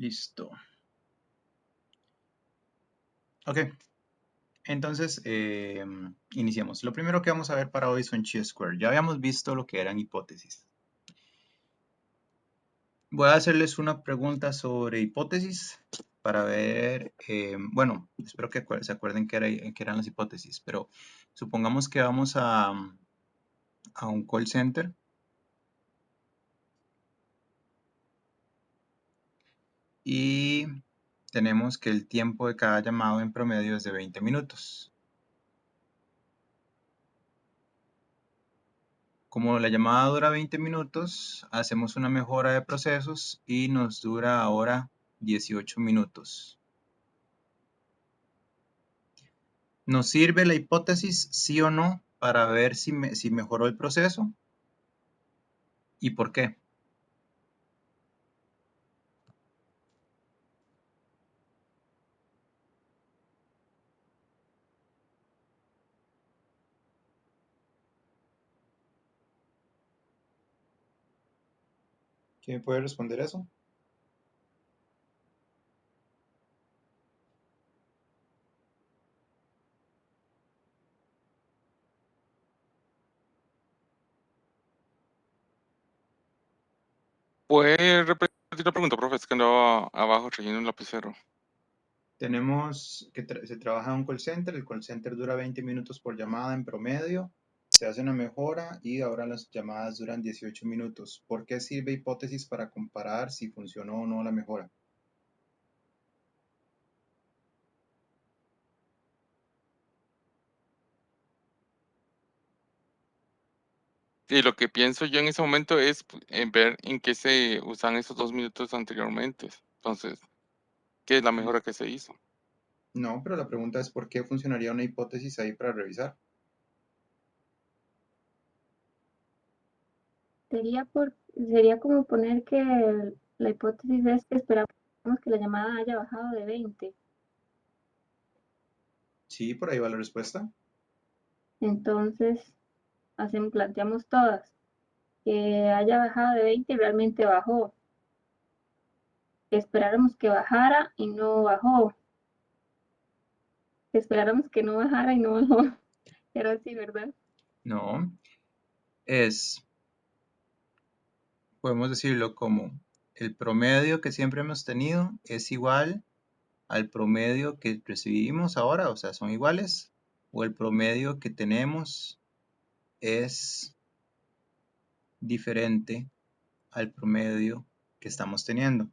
Listo. Ok, entonces iniciamos. Lo primero que vamos a ver para hoy son chi-square. Ya habíamos visto lo que eran hipótesis. Voy a hacerles una pregunta sobre hipótesis para ver, bueno, espero que se acuerden que eran las hipótesis, pero supongamos que vamos a un call center y tenemos que el tiempo de cada llamado en promedio es de 20 minutos. Como la llamada dura 20 minutos, hacemos una mejora de procesos y nos dura ahora 18 minutos. ¿Nos sirve la hipótesis sí o no para ver si mejoró el proceso? ¿Y por qué? ¿Quién puede responder eso? ¿Puede repetir la pregunta, profe? Es que andaba abajo trayendo un lapicero. Tenemos que se trabaja en un call center, el call center dura 20 minutos por llamada en promedio, se hace una mejora y ahora las llamadas duran 18 minutos. ¿Por qué sirve hipótesis para comparar si funcionó o no la mejora? Y lo que pienso yo en ese momento es en ver en qué se usan esos 2 minutos anteriormente. Entonces, ¿qué es la mejora que se hizo? No, pero la pregunta es ¿por qué funcionaría una hipótesis ahí para revisar? Sería como poner que la hipótesis es que esperamos que la llamada haya bajado de 20. Sí, por ahí va la respuesta. Entonces, planteamos todas que haya bajado de 20 y realmente bajó. Que esperáramos que bajara y no bajó. Que esperáramos que no bajara y no bajó. Era así, ¿verdad? No, podemos decirlo como el promedio que siempre hemos tenido es igual al promedio que recibimos ahora, o sea, son iguales, o el promedio que tenemos es diferente al promedio que estamos teniendo.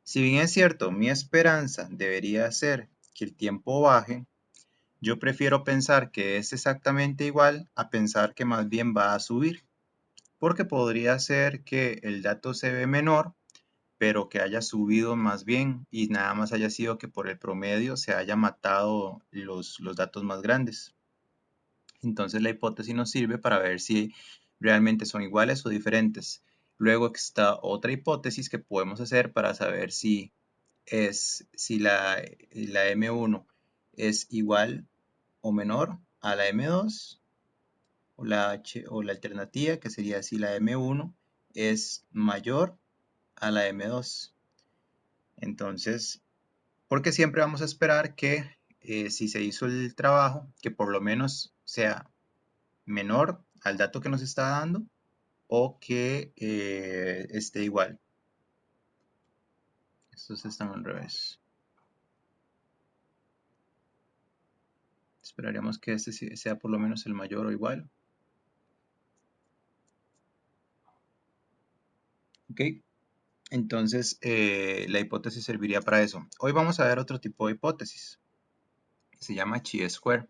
Si bien es cierto, mi esperanza debería ser que el tiempo baje, yo prefiero pensar que es exactamente igual a pensar que más bien va a subir, porque podría ser que el dato se ve menor, pero que haya subido más bien y nada más haya sido que por el promedio se haya matado los datos más grandes. Entonces la hipótesis nos sirve para ver si realmente son iguales o diferentes. Luego está otra hipótesis que podemos hacer para saber si la M1 es igual o menor a la M2 o la alternativa que sería si la M1 es mayor a la M2. Entonces, porque siempre vamos a esperar que si se hizo el trabajo, que por lo menos sea menor al dato que nos está dando o que esté igual. Estos están al revés. Esperaríamos que este sea por lo menos el mayor o igual. Ok, entonces la hipótesis serviría para eso. Hoy vamos a ver otro tipo de hipótesis, que se llama chi-square.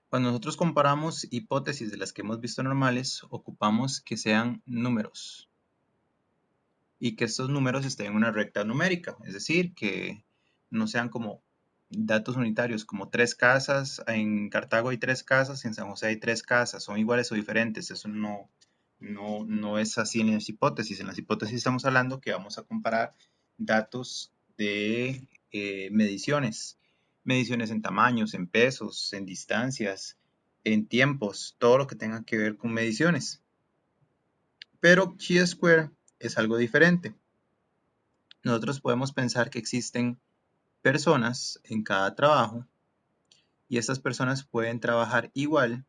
Cuando nosotros comparamos hipótesis de las que hemos visto normales, ocupamos que sean números y que estos números estén en una recta numérica, es decir, que no sean como datos unitarios, como 3 casas, en Cartago hay 3 casas, en San José hay 3 casas, son iguales o diferentes, eso no es así en las hipótesis. En las hipótesis estamos hablando que vamos a comparar datos de mediciones en tamaños, en pesos, en distancias, en tiempos, todo lo que tenga que ver con mediciones. Pero chi-square es algo diferente. nosotros podemos pensar que existen personas en cada trabajo y estas personas pueden trabajar igual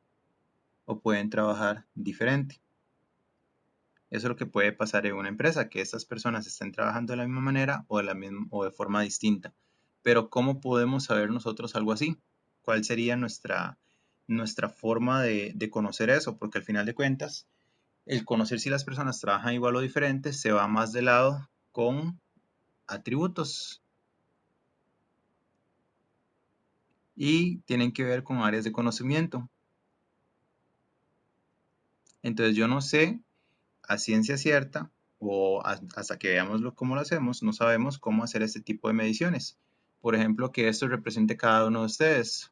o pueden trabajar diferente. Eso es lo que puede pasar en una empresa, que estas personas estén trabajando de la misma manera o de forma distinta. Pero ¿cómo podemos saber nosotros algo así? ¿Cuál sería nuestra forma de conocer eso? Porque al final de cuentas, el conocer si las personas trabajan igual o diferente se va más de lado con atributos y tienen que ver con áreas de conocimiento. Entonces yo no sé a ciencia cierta o hasta que veamos cómo lo hacemos, no sabemos cómo hacer este tipo de mediciones. Por ejemplo, que esto represente cada uno de ustedes.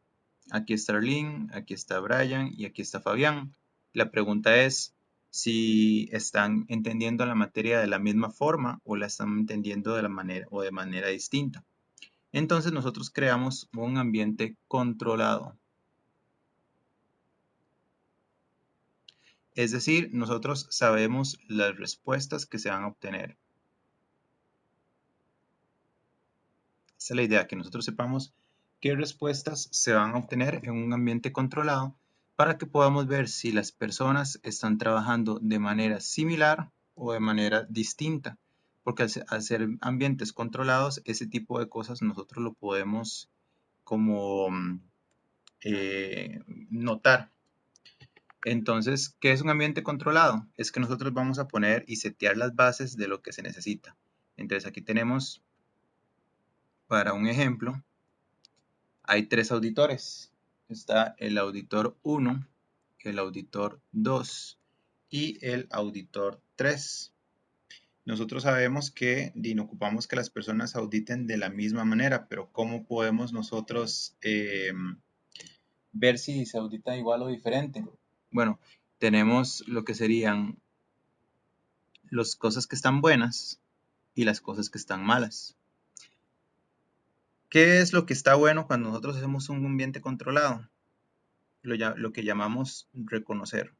Aquí está Arlene, aquí está Brian y aquí está Fabián. La pregunta es si están entendiendo la materia de la misma forma o la están entendiendo de manera distinta. Entonces nosotros creamos un ambiente controlado. Es decir, nosotros sabemos las respuestas que se van a obtener. Esa es la idea, que nosotros sepamos qué respuestas se van a obtener en un ambiente controlado para que podamos ver si las personas están trabajando de manera similar o de manera distinta. Porque al ser ambientes controlados, ese tipo de cosas nosotros lo podemos como notar. Entonces, ¿qué es un ambiente controlado? Es que nosotros vamos a poner y setear las bases de lo que se necesita. Entonces, aquí tenemos, para un ejemplo, hay 3 auditores. Está el auditor 1, el auditor 2 y el auditor 3. Nosotros sabemos que no ocupamos que las personas auditen de la misma manera, pero ¿cómo podemos nosotros ver si se audita igual o diferente? Bueno, tenemos lo que serían las cosas que están buenas y las cosas que están malas. ¿Qué es lo que está bueno cuando nosotros hacemos un ambiente controlado? Lo que llamamos reconocer.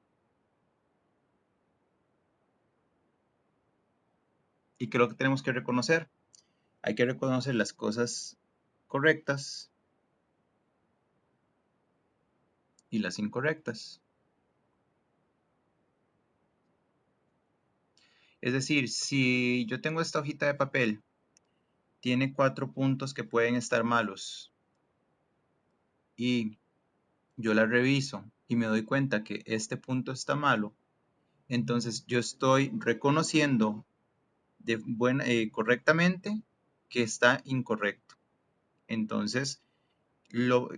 ¿Y qué es lo que tenemos que reconocer? Hay que reconocer las cosas correctas y las incorrectas. Es decir, si yo tengo esta hojita de papel, tiene 4 puntos que pueden estar malos y yo la reviso y me doy cuenta que este punto está malo, entonces yo estoy reconociendo correctamente que está incorrecto. Entonces,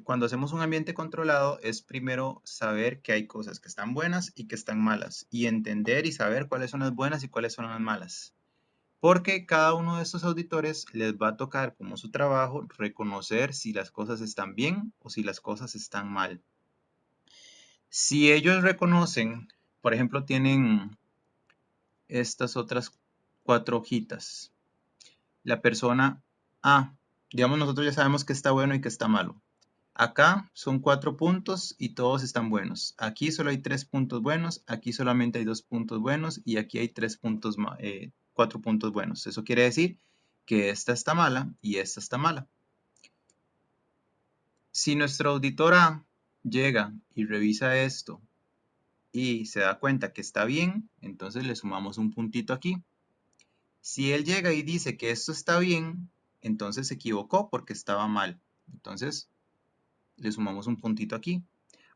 cuando hacemos un ambiente controlado es primero saber que hay cosas que están buenas y que están malas y entender y saber cuáles son las buenas y cuáles son las malas. Porque cada uno de estos auditores les va a tocar como su trabajo reconocer si las cosas están bien o si las cosas están mal. Si ellos reconocen, por ejemplo, tienen estas otras 4 hojitas. La persona A, digamos, nosotros ya sabemos que está bueno y que está malo. Acá son 4 puntos y todos están buenos. Aquí solo hay 3 puntos buenos, aquí solamente hay 2 puntos buenos y aquí hay 4 puntos buenos. Eso quiere decir que esta está mala y esta está mala. Si nuestro auditor A llega y revisa esto y se da cuenta que está bien, entonces le sumamos un puntito aquí. Si él llega y dice que esto está bien, entonces se equivocó porque estaba mal. Entonces le sumamos un puntito aquí.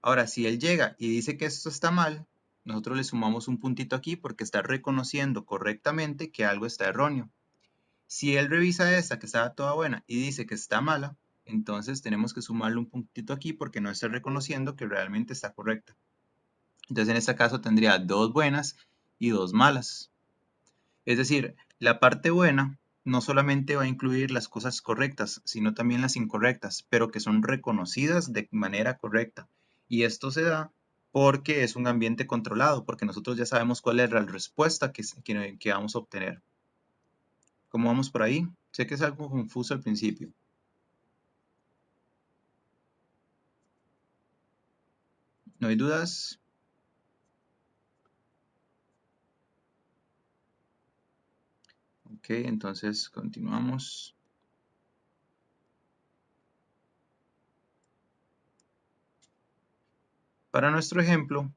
Ahora, si él llega y dice que esto está mal, nosotros le sumamos un puntito aquí porque está reconociendo correctamente que algo está erróneo. Si él revisa esta que estaba toda buena y dice que está mala, entonces tenemos que sumarle un puntito aquí porque no está reconociendo que realmente está correcta. Entonces en este caso tendría 2 buenas y 2 malas. Es decir, la parte buena no solamente va a incluir las cosas correctas, sino también las incorrectas, pero que son reconocidas de manera correcta. Y esto se da porque es un ambiente controlado, porque nosotros ya sabemos cuál es la respuesta que vamos a obtener. ¿Cómo vamos por ahí? Sé que es algo confuso al principio. ¿No hay dudas? Ok, entonces continuamos. Para nuestro ejemplo,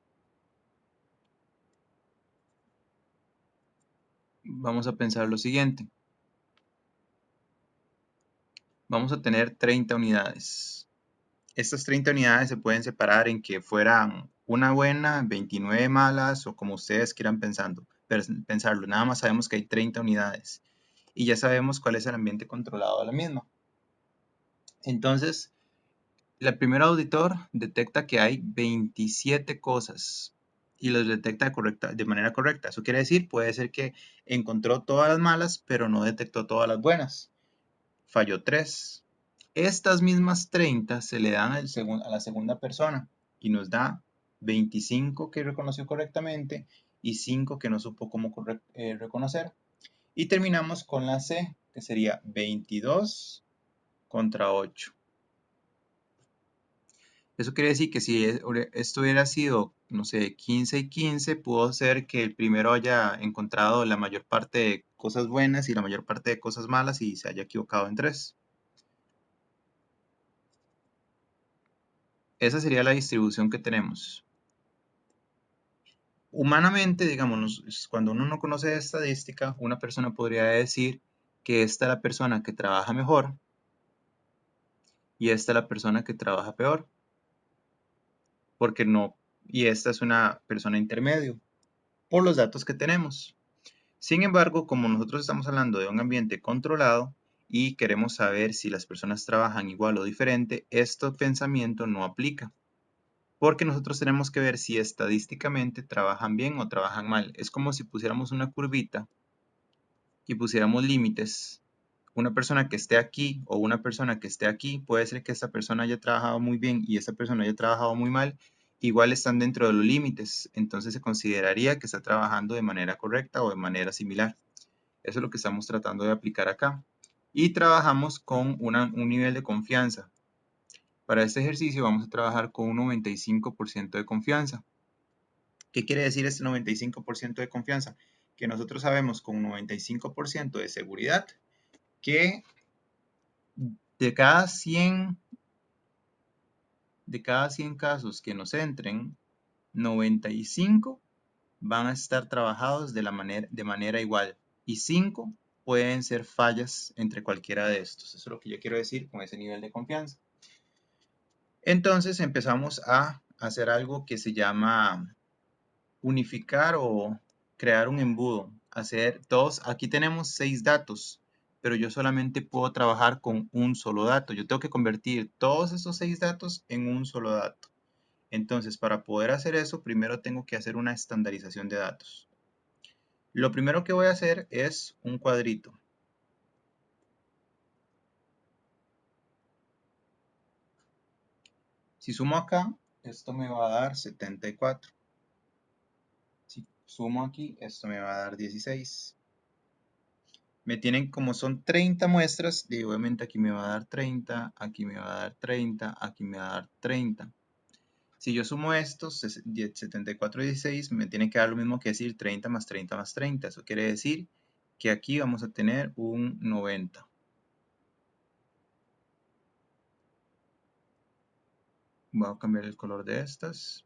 vamos a pensar lo siguiente. Vamos a tener 30 unidades. Estas 30 unidades se pueden separar en que fueran una buena, 29 malas o como ustedes quieran pensarlo. Nada más sabemos que hay 30 unidades y ya sabemos cuál es el ambiente controlado de la misma. Entonces, el primer auditor detecta que hay 27 cosas y los detecta de manera correcta. Eso quiere decir, puede ser que encontró todas las malas, pero no detectó todas las buenas. Falló 3. Estas mismas 30 se le dan a la segunda persona y nos da 25 que reconoció correctamente y 5 que no supo cómo reconocer. Y terminamos con la C, que sería 22 contra 8. Eso quiere decir que si esto hubiera sido, no sé, 15 y 15, pudo ser que el primero haya encontrado la mayor parte de cosas buenas y la mayor parte de cosas malas y se haya equivocado en 3. Esa sería la distribución que tenemos. Humanamente, digamos, cuando uno no conoce estadística, una persona podría decir que esta es la persona que trabaja mejor y esta es la persona que trabaja peor, porque no, y esta es una persona intermedio, por los datos que tenemos. Sin embargo, como nosotros estamos hablando de un ambiente controlado y queremos saber si las personas trabajan igual o diferente, este pensamiento no aplica. Porque nosotros tenemos que ver si estadísticamente trabajan bien o trabajan mal. Es como si pusiéramos una curvita y pusiéramos límites. Una persona que esté aquí o una persona que esté aquí, puede ser que esta persona haya trabajado muy bien y esta persona haya trabajado muy mal, igual están dentro de los límites, entonces se consideraría que está trabajando de manera correcta o de manera similar. Eso es lo que estamos tratando de aplicar acá. Y trabajamos con un nivel de confianza. Para este ejercicio vamos a trabajar con un 95% de confianza. ¿Qué quiere decir este 95% de confianza? Que nosotros sabemos con 95% de seguridad que de cada 100 casos que nos entren, 95 van a estar trabajados de manera igual y 5 pueden ser fallas entre cualquiera de estos. Eso es lo que yo quiero decir con ese nivel de confianza. Entonces empezamos a hacer algo que se llama unificar o crear un embudo. Aquí tenemos 6 datos, pero yo solamente puedo trabajar con un solo dato. Yo tengo que convertir todos esos 6 datos en un solo dato. Entonces, para poder hacer eso, primero tengo que hacer una estandarización de datos. Lo primero que voy a hacer es un cuadrito. Si sumo acá, esto me va a dar 74. Si sumo aquí, esto me va a dar 16. Como son 30 muestras, y obviamente aquí me va a dar 30, aquí me va a dar 30, aquí me va a dar 30. Si yo sumo estos, 74 y 16, me tiene que dar lo mismo que decir 30 más 30 más 30. Eso quiere decir que aquí vamos a tener un 90. Voy a cambiar el color de estas.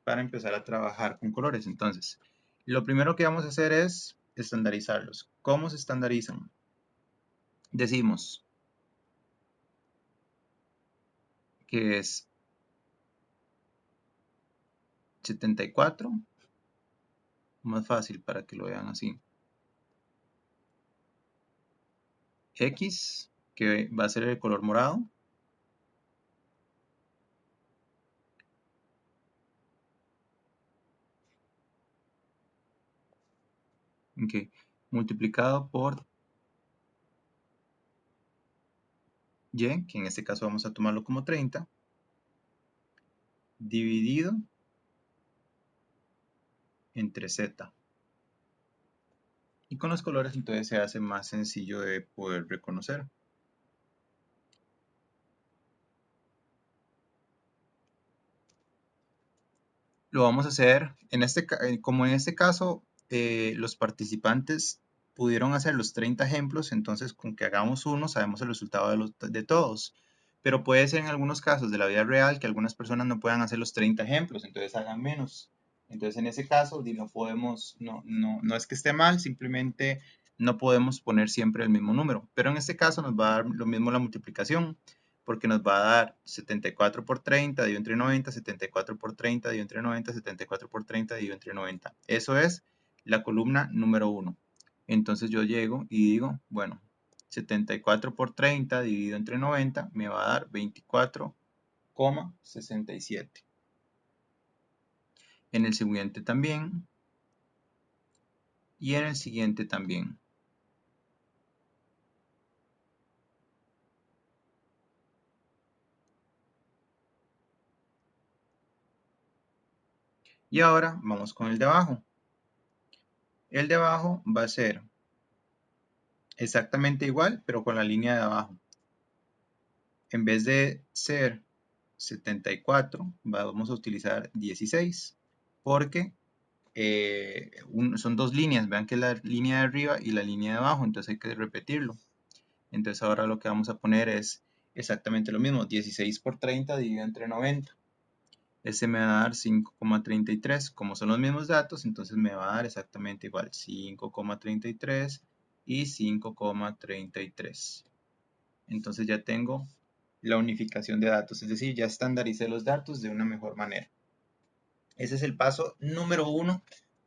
Para empezar a trabajar con colores. Entonces, lo primero que vamos a hacer es estandarizarlos. ¿Cómo se estandarizan? Decimos que es 74, más fácil para que lo vean así. X, que va a ser el color morado. Okay. Multiplicado por Y, que en este caso vamos a tomarlo como 30, dividido entre Z. Y con los colores entonces se hace más sencillo de poder reconocer. lo vamos a hacer, como en este caso, los participantes pudieron hacer los 30 ejemplos, entonces con que hagamos uno sabemos el resultado de todos. Pero puede ser en algunos casos de la vida real que algunas personas no puedan hacer los 30 ejemplos, entonces hagan menos. Entonces en ese caso no es que esté mal, simplemente no podemos poner siempre el mismo número. Pero en este caso nos va a dar lo mismo la multiplicación, porque nos va a dar 74 por 30 dividido entre 90, 74 por 30 dividido entre 90, 74 por 30 dividido entre 90. Eso es la columna número 1. Entonces yo llego y digo, bueno, 74 por 30 dividido entre 90 me va a dar 24,67. En el siguiente también. Y en el siguiente también. Y ahora vamos con el de abajo. El de abajo va a ser exactamente igual, pero con la línea de abajo. En vez de ser 74, vamos a utilizar 16, porque son dos líneas. Vean que es la línea de arriba y la línea de abajo, entonces hay que repetirlo. Entonces ahora lo que vamos a poner es exactamente lo mismo, 16 por 30 dividido entre 90. Ese me va a dar 5,33. Como son los mismos datos, entonces me va a dar exactamente igual, 5,33 y 5,33. Entonces ya tengo la unificación de datos, es decir, ya estandaricé los datos de una mejor manera. Ese es el paso número 1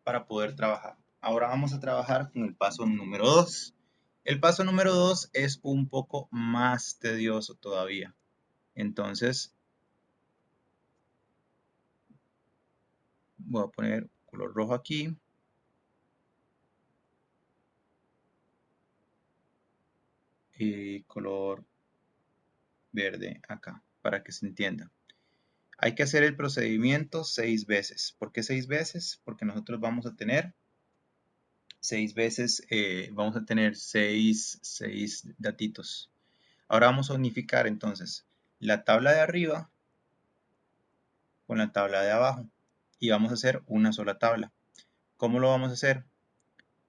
para poder trabajar. Ahora vamos a trabajar con el paso número 2. El paso número 2 es un poco más tedioso todavía. Entonces, voy a poner color rojo aquí. Y color verde acá, para que se entienda. Hay que hacer el procedimiento 6 veces. ¿Por qué 6 veces? Porque nosotros vamos a tener 6 veces, vamos a tener 6 datitos. Ahora vamos a unificar entonces la tabla de arriba con la tabla de abajo y vamos a hacer una sola tabla. ¿Cómo lo vamos a hacer?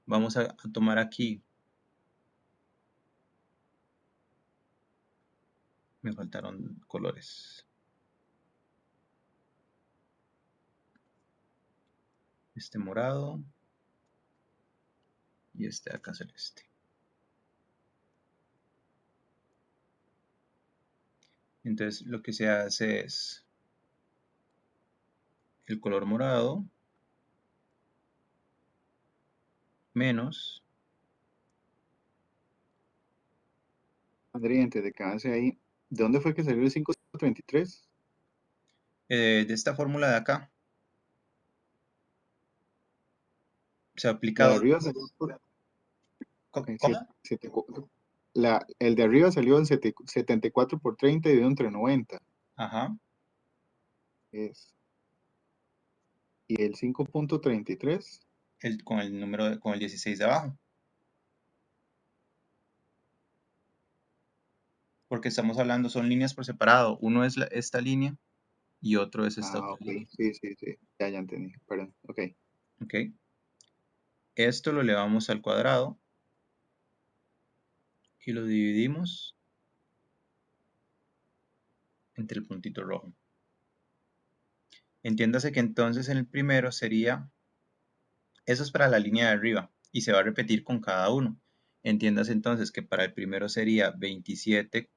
Vamos a tomar aquí, me faltaron colores. Este morado y este acá celeste. Entonces lo que se hace es el color morado menos, André, antes de quedarse ahí, ¿de dónde fue que salió el 533? de esta fórmula de acá, se ha La de aplicado. arriba salió por ¿Cómo? 74. El de arriba salió en 74 por 30 dividido entre 90. Ajá, Y el 5.33. con el número, con el 16 de abajo. Porque estamos hablando, son líneas por separado. Uno es esta línea y otro es esta otra Ok. línea. Sí. Ya entendí. Perdón. Ok. ¿Ok? Esto lo elevamos al cuadrado y lo dividimos entre el puntito rojo. Entiéndase que entonces en el primero sería, eso es para la línea de arriba y se va a repetir con cada uno. Entiéndase entonces que para el primero sería 27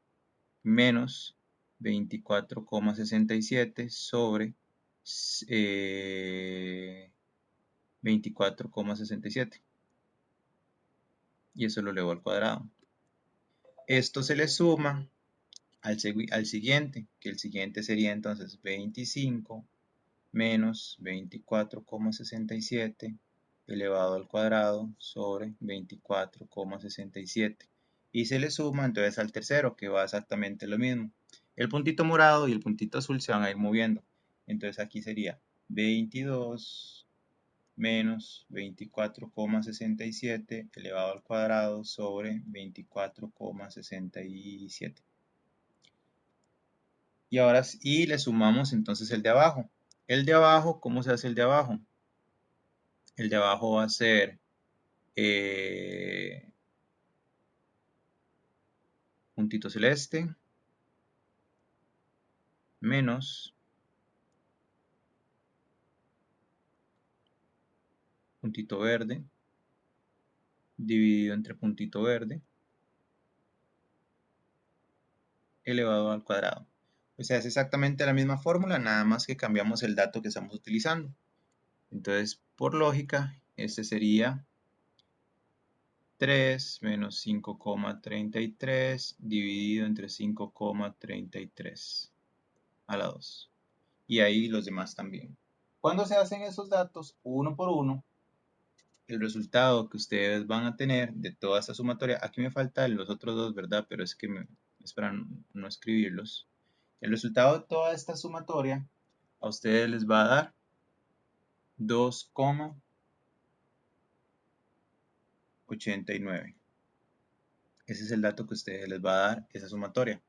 menos 24,67 sobre 24,67. Y eso lo elevo al cuadrado. Esto se le suma al siguiente, que el siguiente sería entonces 25 menos 24,67 elevado al cuadrado sobre 24,67. Y se le suma entonces al tercero, que va exactamente lo mismo. El puntito morado y el puntito azul se van a ir moviendo. Entonces aquí sería 22 menos 24,67 elevado al cuadrado sobre 24,67. Y ahora le sumamos entonces el de abajo. El de abajo, ¿cómo se hace el de abajo? El de abajo va a ser puntito celeste menos puntito verde dividido entre puntito verde elevado al cuadrado. O sea, es exactamente la misma fórmula, nada más que cambiamos el dato que estamos utilizando. Entonces, por lógica, este sería 3 menos 5,33 dividido entre 5,33 a la 2. Y ahí los demás también. Cuando se hacen esos datos uno por uno, el resultado que ustedes van a tener de toda esta sumatoria, aquí me faltan los otros dos, ¿verdad? Pero es que es para no escribirlos. El resultado de toda esta sumatoria a ustedes les va a dar 2,89. Ese es el dato que a ustedes les va a dar esa sumatoria.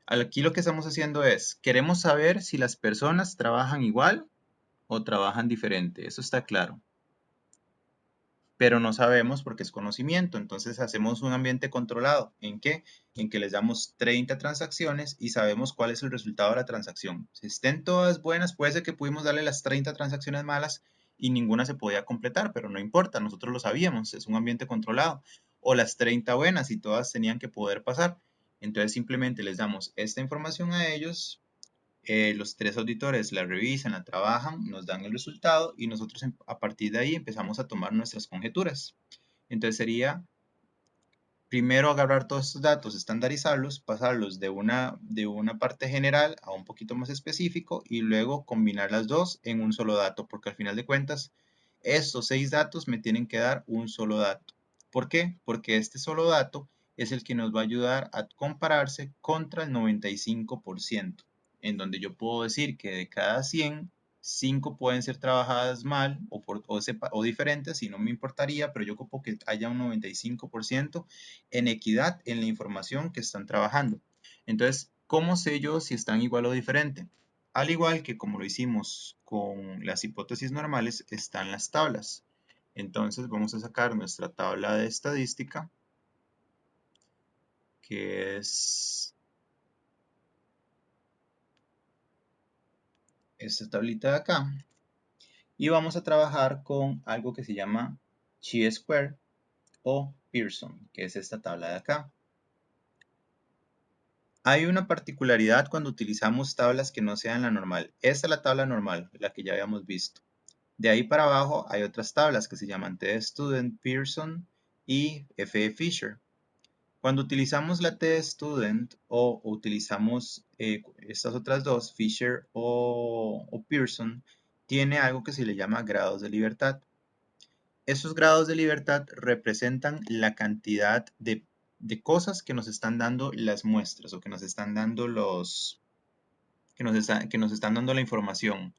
Aquí lo que estamos haciendo es, queremos saber si las personas trabajan igual o trabajan diferente. Eso está claro. Pero no sabemos porque es conocimiento. Entonces hacemos un ambiente controlado. ¿En qué? En que les damos 30 transacciones y sabemos cuál es el resultado de la transacción. Si estén todas buenas, puede ser que pudimos darle las 30 transacciones malas y ninguna se podía completar, pero no importa, nosotros lo sabíamos, es un ambiente controlado. O las 30 buenas y todas tenían que poder pasar. Entonces simplemente les damos esta información a ellos. Los 3 auditores la revisan, la trabajan, nos dan el resultado y nosotros a partir de ahí empezamos a tomar nuestras conjeturas. Entonces sería primero agarrar todos estos datos, estandarizarlos, pasarlos de una parte general a un poquito más específico y luego combinar las dos en un solo dato, porque al final de cuentas estos 6 datos me tienen que dar un solo dato. ¿Por qué? Porque este solo dato es el que nos va a ayudar a compararse contra el 95%, en donde yo puedo decir que de cada 100, 5 pueden ser trabajadas mal o diferentes y no me importaría, pero yo ocupo que haya un 95% en equidad en la información que están trabajando. Entonces, ¿cómo sé yo si están igual o diferente? Al igual que como lo hicimos con las hipótesis normales, están las tablas. Entonces vamos a sacar nuestra tabla de estadística, que es esta tablita de acá. Y vamos a trabajar con algo que se llama chi-square o Pearson, que es esta tabla de acá. Hay una particularidad cuando utilizamos tablas que no sean la normal. Esta es la tabla normal, la que ya habíamos visto. De ahí para abajo hay otras tablas que se llaman T-Student, Pearson y F.E. Fisher. Cuando utilizamos la T-Student o utilizamos estas otras dos, Fisher o Pearson, tiene algo que se le llama grados de libertad. Esos grados de libertad representan la cantidad de cosas que nos están dando las muestras o que nos están dando que nos están dando la información.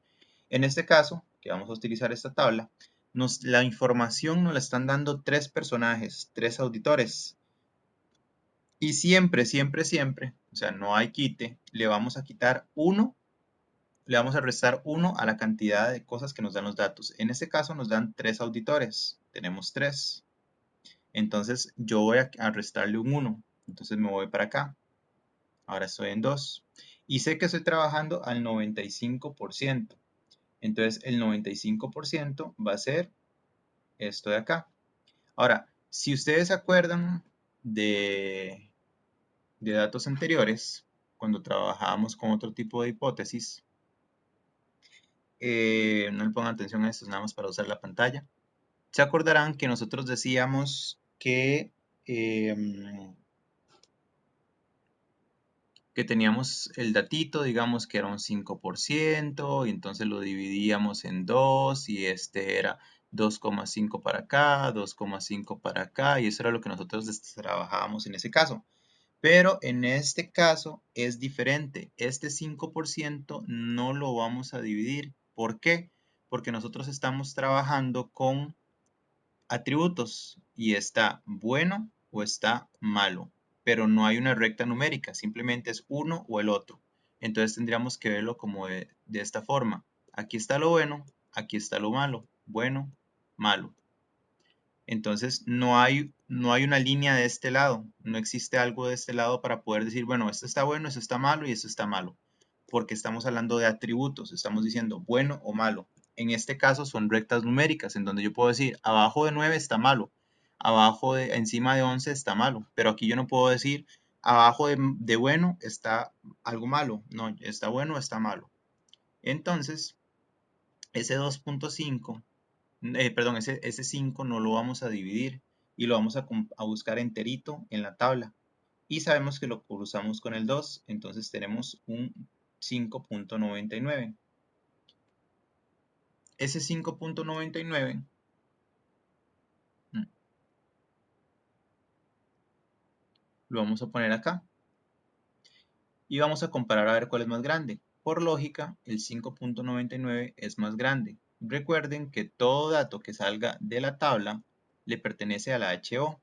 En este caso, que vamos a utilizar esta tabla, la información nos la están dando 3 personajes, 3 auditores. Y siempre, siempre, siempre, o sea, no hay quite, le vamos a quitar 1, le vamos a restar 1 a la cantidad de cosas que nos dan los datos. En este caso nos dan 3 auditores, tenemos 3. Entonces yo voy a restarle un 1, entonces me voy para acá. Ahora estoy en 2. Y sé que estoy trabajando al 95%. Entonces el 95% va a ser esto de acá. Ahora, si ustedes se acuerdan de datos anteriores, cuando trabajábamos con otro tipo de hipótesis, no le pongan atención a esto, es nada más para usar la pantalla. Se acordarán que nosotros decíamos que teníamos el datito, digamos que era un 5%, y entonces lo dividíamos en 2, y este era 2,5 para acá, 2,5 para acá, y eso era lo que nosotros trabajábamos en ese caso. Pero en este caso es diferente. Este 5% no lo vamos a dividir. ¿Por qué? Porque nosotros estamos trabajando con atributos y está bueno o está malo, pero no hay una recta numérica, simplemente es uno o el otro. Entonces tendríamos que verlo como de esta forma. Aquí está lo bueno, aquí está lo malo. Bueno, malo. Entonces no hay una línea de este lado. No existe algo de este lado para poder decir, bueno, esto está bueno, esto está malo y esto está malo. Porque estamos hablando de atributos. Estamos diciendo bueno o malo. En este caso son rectas numéricas, en donde yo puedo decir, abajo de 9 está malo. Encima de 11 está malo. Pero aquí yo no puedo decir, abajo de bueno está algo malo. No, está bueno o está malo. Entonces, ese 2.5, perdón, ese 5 no lo vamos a dividir y lo vamos a buscar enterito en la tabla. Y sabemos que lo cruzamos con el 2, entonces tenemos un 5.99. Ese 5.99 lo vamos a poner acá. Y vamos a comparar a ver cuál es más grande. Por lógica, el 5.99 es más grande. Recuerden que todo dato que salga de la tabla le pertenece a la HO.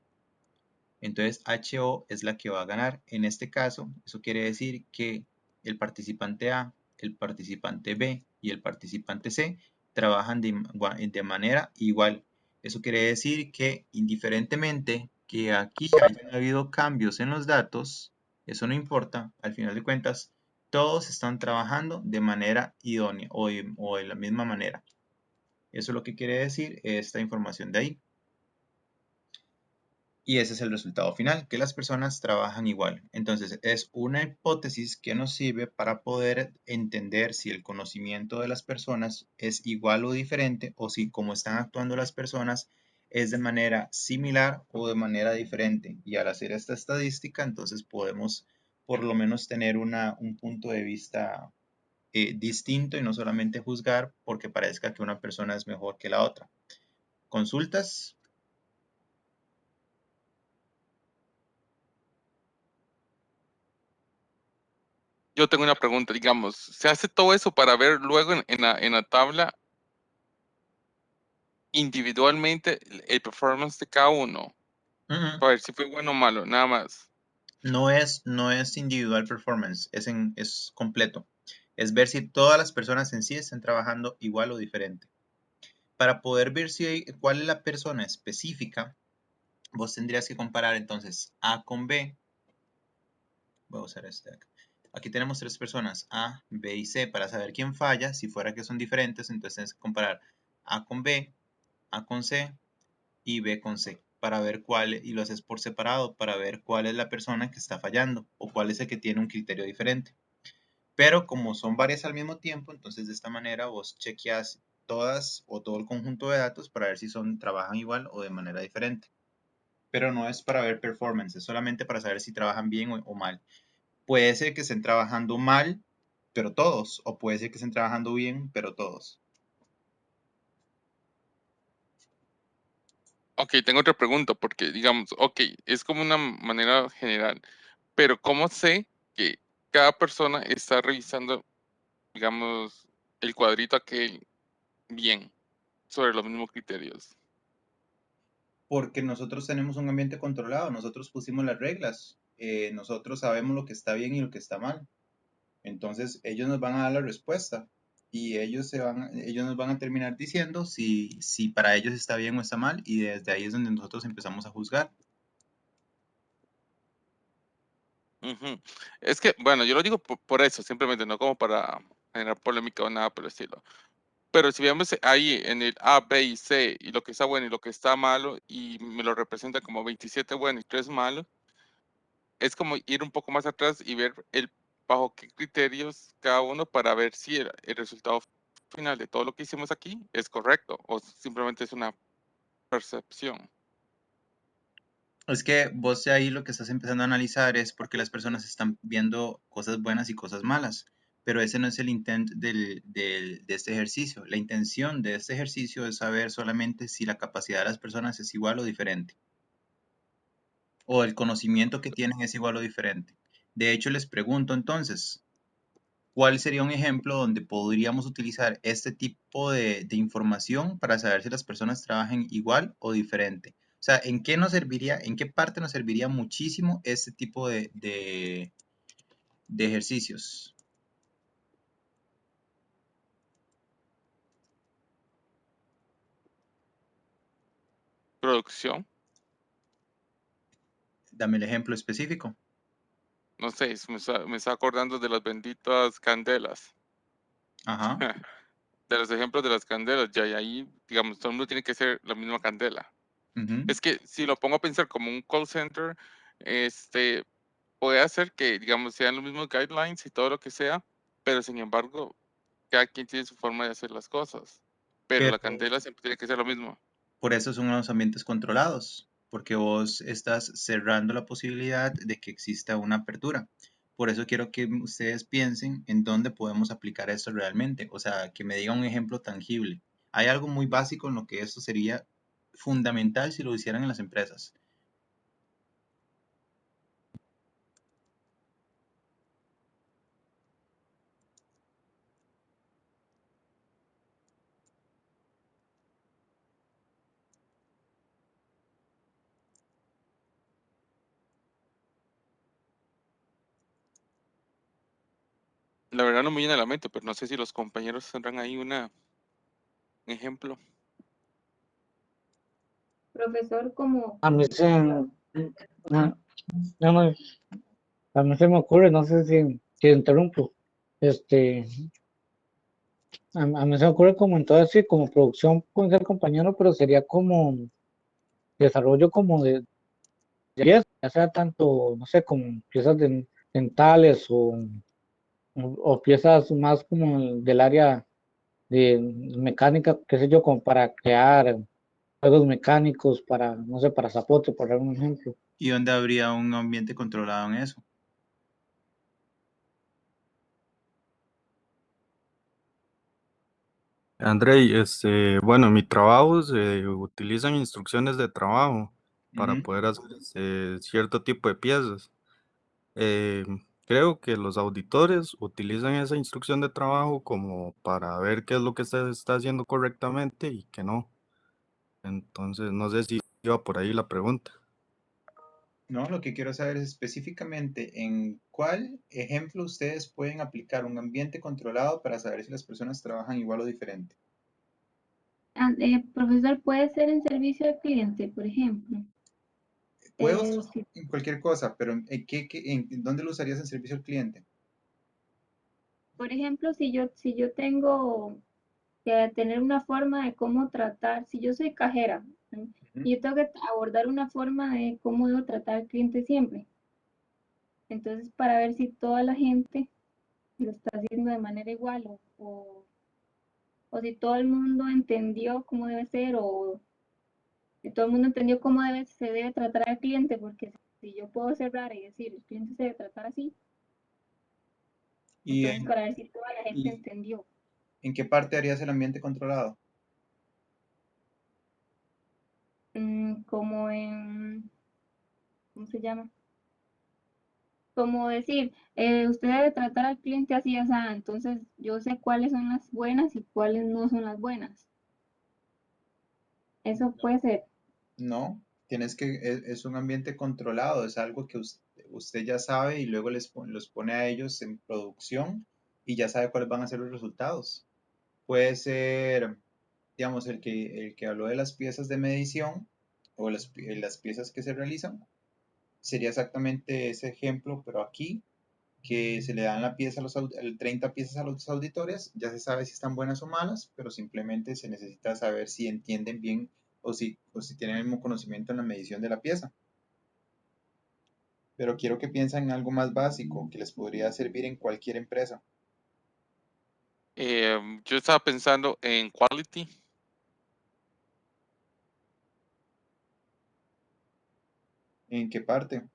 Entonces HO es la que va a ganar. En este caso, eso quiere decir que el participante A, el participante B y el participante C trabajan de manera igual. Eso quiere decir que indiferentemente que aquí hayan habido cambios en los datos, eso no importa, al final de cuentas, todos están trabajando de manera idónea o de la misma manera. Eso es lo que quiere decir esta información de ahí. Y ese es el resultado final, que las personas trabajan igual. Entonces, es una hipótesis que nos sirve para poder entender si el conocimiento de las personas es igual o diferente, o si como están actuando las personas es de manera similar o de manera diferente. Y al hacer esta estadística, entonces podemos por lo menos tener un punto de vista distinto y no solamente juzgar porque parezca que una persona es mejor que la otra. ¿Consultas? Yo tengo una pregunta, digamos, ¿se hace todo eso para ver luego en la tabla individualmente el performance de cada uno? Para ver si fue bueno o malo, nada más. No es individual performance, es completo. Es ver si todas las personas en sí están trabajando igual o diferente. Para poder ver cuál es la persona específica, vos tendrías que comparar entonces A con B. Voy a usar este acá. Aquí tenemos tres personas, A, B y C, para saber quién falla. Si fuera que son diferentes, entonces tienes que comparar A con B, A con C y B con C, para ver cuál, y lo haces por separado, para ver cuál es la persona que está fallando o cuál es el que tiene un criterio diferente. Pero como son varias al mismo tiempo, entonces de esta manera vos chequeas todas o todo el conjunto de datos para ver si trabajan igual o de manera diferente. Pero no es para ver performance, es solamente para saber si trabajan bien o mal. Puede ser que estén trabajando mal, pero todos, o puede ser que estén trabajando bien, pero todos. Ok, tengo otra pregunta, porque digamos, ok, es como una manera general, pero ¿cómo sé que cada persona está revisando, digamos, el cuadrito aquel bien, sobre los mismos criterios? Porque nosotros tenemos un ambiente controlado, nosotros pusimos las reglas, nosotros sabemos lo que está bien y lo que está mal. Entonces ellos nos van a dar la respuesta y ellos nos van a terminar diciendo si para ellos está bien o está mal, y desde ahí es donde nosotros empezamos a juzgar. Ujú. Es que, bueno, yo lo digo por eso, simplemente, no como para generar polémica o nada por el estilo. Pero si vemos ahí en el A, B y C, y lo que está bueno y lo que está malo, y me lo representa como 27 bueno y 3 malo, es como ir un poco más atrás y ver bajo qué criterios cada uno, para ver si el resultado final de todo lo que hicimos aquí es correcto o simplemente es una percepción. Es que vos ahí lo que estás empezando a analizar es porque las personas están viendo cosas buenas y cosas malas, pero ese no es el intent de este ejercicio. La intención de este ejercicio es saber solamente si la capacidad de las personas es igual o diferente, o el conocimiento que tienen es igual o diferente. De hecho, les pregunto entonces, ¿cuál sería un ejemplo donde podríamos utilizar este tipo de información para saber si las personas trabajan igual o diferente? O sea, ¿en qué nos serviría, en qué parte nos serviría muchísimo este tipo de ejercicios? producción. Dame el ejemplo específico. No sé, me está acordando de las benditas candelas. Ajá. De los ejemplos de las candelas, ya y ahí, digamos, todo el mundo tiene que ser la misma candela. Ujú. Es que si lo pongo a pensar como un call center, puede hacer que, digamos, sean los mismos guidelines y todo lo que sea, pero sin embargo, cada quien tiene su forma de hacer las cosas. Pero la Pero candela siempre tiene que ser lo mismo. por eso son unos ambientes controlados, porque vos estás cerrando la posibilidad de que exista una apertura. Por eso quiero que ustedes piensen en dónde podemos aplicar esto realmente, o sea, que me diga un ejemplo tangible. Hay algo muy básico en lo que esto sería fundamental si lo hicieran en las empresas. La verdad no me viene a la mente, pero no sé si los compañeros tendrán ahí un ejemplo. Profesor, como A mí se, a, no, no, a mí se me ocurre, no sé si interrumpo, este, a mí se me ocurre como entonces sí, como producción puede ser compañero, pero sería como desarrollo como de piezas, ya sea tanto, no sé, como piezas dentales o piezas más como del área de mecánica, qué sé yo, como para crear juegos mecánicos, para, no sé, para zapote, por dar un ejemplo. ¿Y dónde habría un ambiente controlado en eso? Andrei, bueno, en mi trabajo se utilizan instrucciones de trabajo para Ujú. poder hacer cierto tipo de piezas. Eh, Creo que los auditores utilizan esa instrucción de trabajo como para ver qué es lo que se está haciendo correctamente y qué no. Entonces, no sé si iba por ahí la pregunta. No, lo que quiero saber es específicamente en cuál ejemplo ustedes pueden aplicar un ambiente controlado para saber si las personas trabajan igual o diferente. profesor, puede ser en servicio al cliente, por ejemplo. Puedo Si, en cualquier cosa, pero ¿en dónde lo usarías en servicio al cliente? por ejemplo, si yo tengo que tener una forma de cómo tratar, si yo soy cajera, ¿no? Ujú. Y yo tengo que abordar una forma de cómo debo tratar al cliente siempre. Entonces, para ver si toda la gente lo está haciendo de manera igual o si todo el mundo entendió cómo debe ser o si todo el mundo entendió cómo se debe tratar al cliente, porque si yo puedo cerrar y decir el cliente se debe tratar así, ¿Y entonces para ver si toda la gente y entendió. en qué parte harías el ambiente controlado? Como en, ¿cómo se llama? Como decir, usted debe tratar al cliente así, así, entonces yo sé cuáles son las buenas y cuáles no son las buenas. Eso puede ser. No, es un ambiente controlado, es algo que usted ya sabe y luego los pone a ellos en producción y ya sabe cuáles van a ser los resultados. Puede ser, digamos, el que habló de las piezas de medición o las piezas que se realizan, sería exactamente ese ejemplo, pero aquí que se le dan la pieza a 30 piezas a los auditores, ya se sabe si están buenas o malas, pero simplemente se necesita saber si entienden bien o si tienen el mismo conocimiento en la medición de la pieza. Pero quiero que piensen en algo más básico que les podría servir en cualquier empresa. Yo estaba pensando en quality. ¿En qué parte?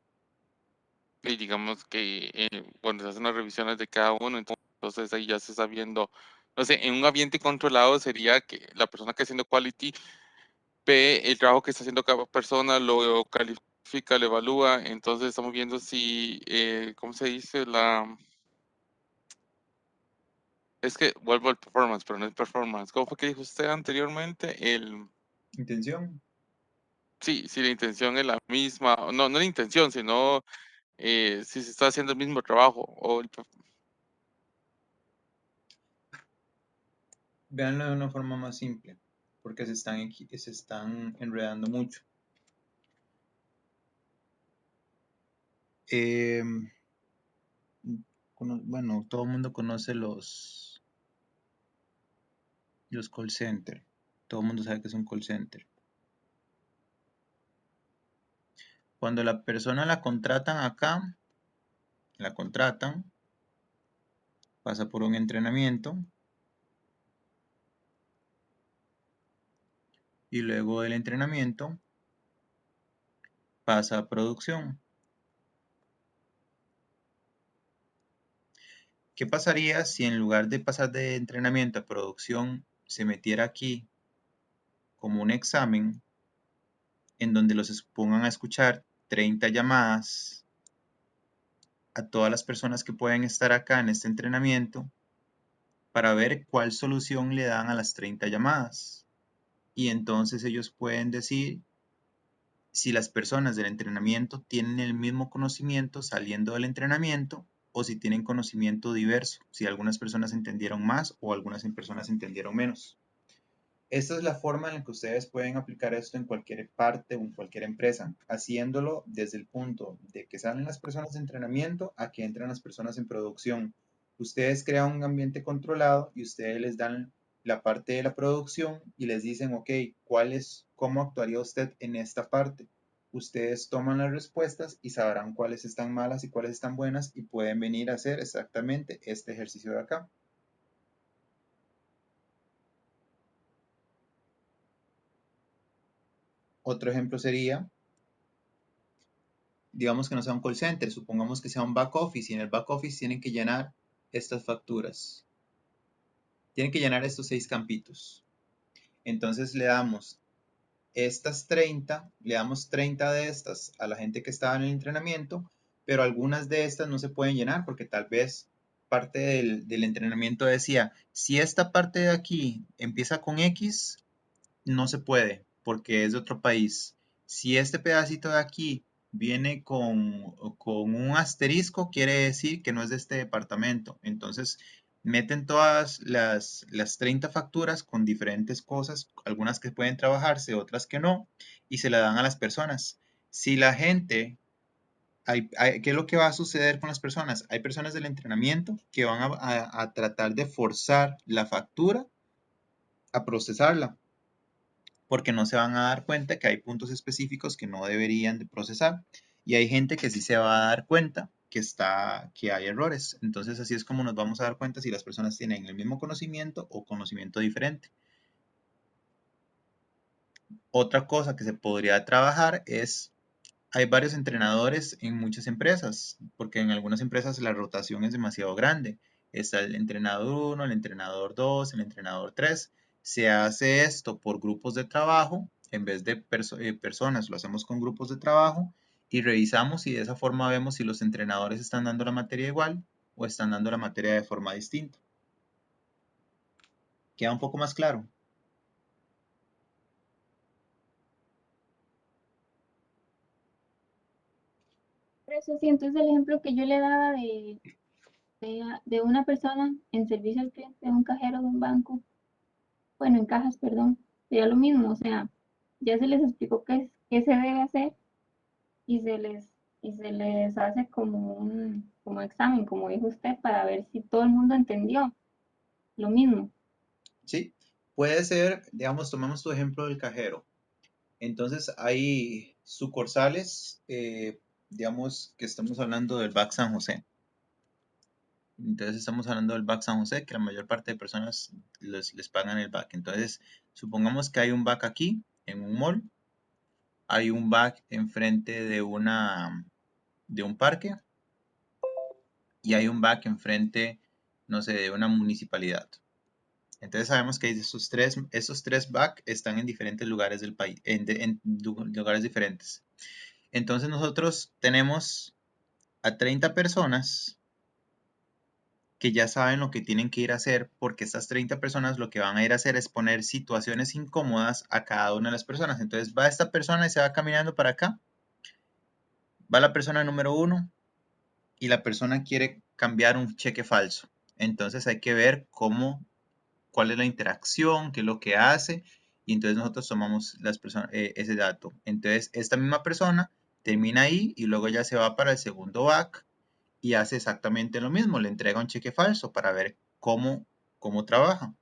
Y digamos que cuando se hacen las revisiones de cada uno, entonces ahí ya se está viendo, no sé, en un ambiente controlado sería que la persona que está haciendo quality ve el trabajo que está haciendo cada persona, lo califica, lo evalúa, entonces estamos viendo si, ¿cómo se dice? Es que vuelvo al performance, pero no es performance. ¿Cómo fue que dijo usted anteriormente? Intención. Sí, si la intención es la misma, no, no la intención, sino si se está haciendo el mismo trabajo o Véanlo de una forma más simple. porque se están enredando mucho. Bueno, todo el mundo conoce los call center. Todo el mundo sabe que es un call center. Cuando la persona la contratan acá, pasa por un entrenamiento y luego del entrenamiento pasa a producción. ¿Qué pasaría si en lugar de pasar de entrenamiento a producción se metiera aquí como un examen en donde los pongan a escuchar 30 llamadas a todas las personas que pueden estar acá en este entrenamiento para ver cuál solución le dan a las 30 llamadas? Y entonces ellos pueden decir si las personas del entrenamiento tienen el mismo conocimiento saliendo del entrenamiento o si tienen conocimiento diverso, si algunas personas entendieron más o algunas personas entendieron menos. Esta es la forma en la que ustedes pueden aplicar esto en cualquier parte o en cualquier empresa, haciéndolo desde el punto de que salen las personas de entrenamiento a que entran las personas en producción. Ustedes crean un ambiente controlado y ustedes les dan la parte de la producción y les dicen, ok, ¿cómo actuaría usted en esta parte? Ustedes toman las respuestas y sabrán cuáles están malas y cuáles están buenas y pueden venir a hacer exactamente este ejercicio de acá. Otro ejemplo sería, digamos que no sea un call center, supongamos que sea un back office y en el back office tienen que llenar estas facturas. Tienen que llenar estos 6 campitos. Entonces le damos estas 30, le damos 30 de estas a la gente que estaba en el entrenamiento, pero algunas de estas no se pueden llenar porque tal vez parte del entrenamiento decía, si esta parte de aquí empieza con X, no se puede porque es de otro país. Si este pedacito de aquí viene con un asterisco, quiere decir que no es de este departamento. Entonces, meten todas las 30 facturas con diferentes cosas, algunas que pueden trabajarse, otras que no, y se la dan a las personas. Si la gente, ¿qué es lo que va a suceder con las personas? Hay personas del entrenamiento que van a tratar de forzar la factura a procesarla porque no se van a dar cuenta que hay puntos específicos que no deberían de procesar y hay gente que sí se va a dar cuenta que hay errores. Entonces así es como nos vamos a dar cuenta si las personas tienen el mismo conocimiento o conocimiento diferente. Otra cosa que se podría trabajar es, hay varios entrenadores en muchas empresas, porque en algunas empresas la rotación es demasiado grande. Está el entrenador 1, el entrenador 2, el entrenador 3. Se hace esto por grupos de trabajo, en vez de personas, lo hacemos con grupos de trabajo y revisamos y de esa forma vemos si los entrenadores están dando la materia igual o están dando la materia de forma distinta. ¿Queda un poco más claro? Por eso sí, entonces el ejemplo que yo le daba de una persona en servicio al cliente, de un cajero de un banco, bueno, en cajas, perdón, sería lo mismo, o sea, ya se les explicó qué se debe hacer y se les hace como examen, como dijo usted, para ver si todo el mundo entendió lo mismo. Sí, puede ser, digamos, tomamos tu ejemplo del cajero. Entonces hay sucursales, digamos que estamos hablando del BAC San José. Entonces estamos hablando del BAC San José, que la mayor parte de personas les pagan el BAC. Entonces, supongamos que hay un BAC aquí, en un mall. Hay un BAC enfrente de un parque. Y hay un BAC enfrente, no sé, de una municipalidad. Entonces sabemos que esos tres BAC están en diferentes lugares del país, en lugares diferentes. Entonces nosotros tenemos a 30 personas que ya saben lo que tienen que ir a hacer, porque estas 30 personas lo que van a ir a hacer es poner situaciones incómodas a cada una de las personas. Entonces va esta persona y se va caminando para acá. Va la persona número 1 y la persona quiere cambiar un cheque falso. Entonces hay que ver cuál es la interacción, qué es lo que hace y entonces nosotros tomamos ese dato. Entonces esta misma persona termina ahí y luego ya se va para el segundo back y hace exactamente lo mismo, le entrega un cheque falso para ver cómo trabaja.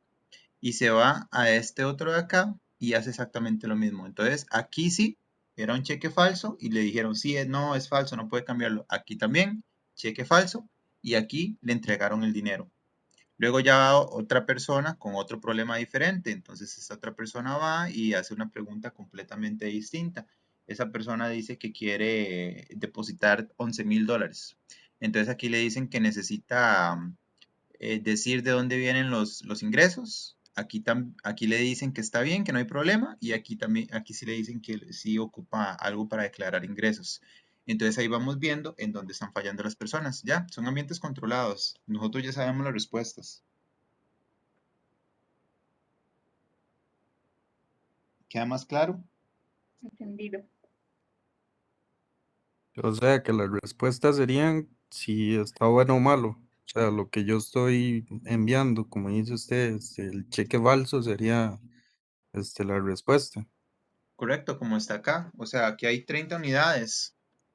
Y se va a este otro de acá y hace exactamente lo mismo. Entonces aquí sí, era un cheque falso y le dijeron, sí, no, es falso, no puede cambiarlo. Aquí también, cheque falso, y aquí le entregaron el dinero. Luego ya va otra persona con otro problema diferente. Entonces esta otra persona va y hace una pregunta completamente distinta. Esa persona dice que quiere depositar $11,000. Entonces aquí le dicen que necesita decir de dónde vienen los ingresos. Aquí le dicen que está bien, que no hay problema. Y aquí sí le dicen que sí ocupa algo para declarar ingresos. Entonces ahí vamos viendo en dónde están fallando las personas. Ya, son ambientes controlados. Nosotros ya sabemos las respuestas. ¿Queda más claro? Entendido. O sea, que las respuestas serían si está bueno o malo. O sea, lo que yo estoy enviando, como dice usted, el cheque falso sería la respuesta. Correcto, como está acá. O sea, aquí hay 30 unidades.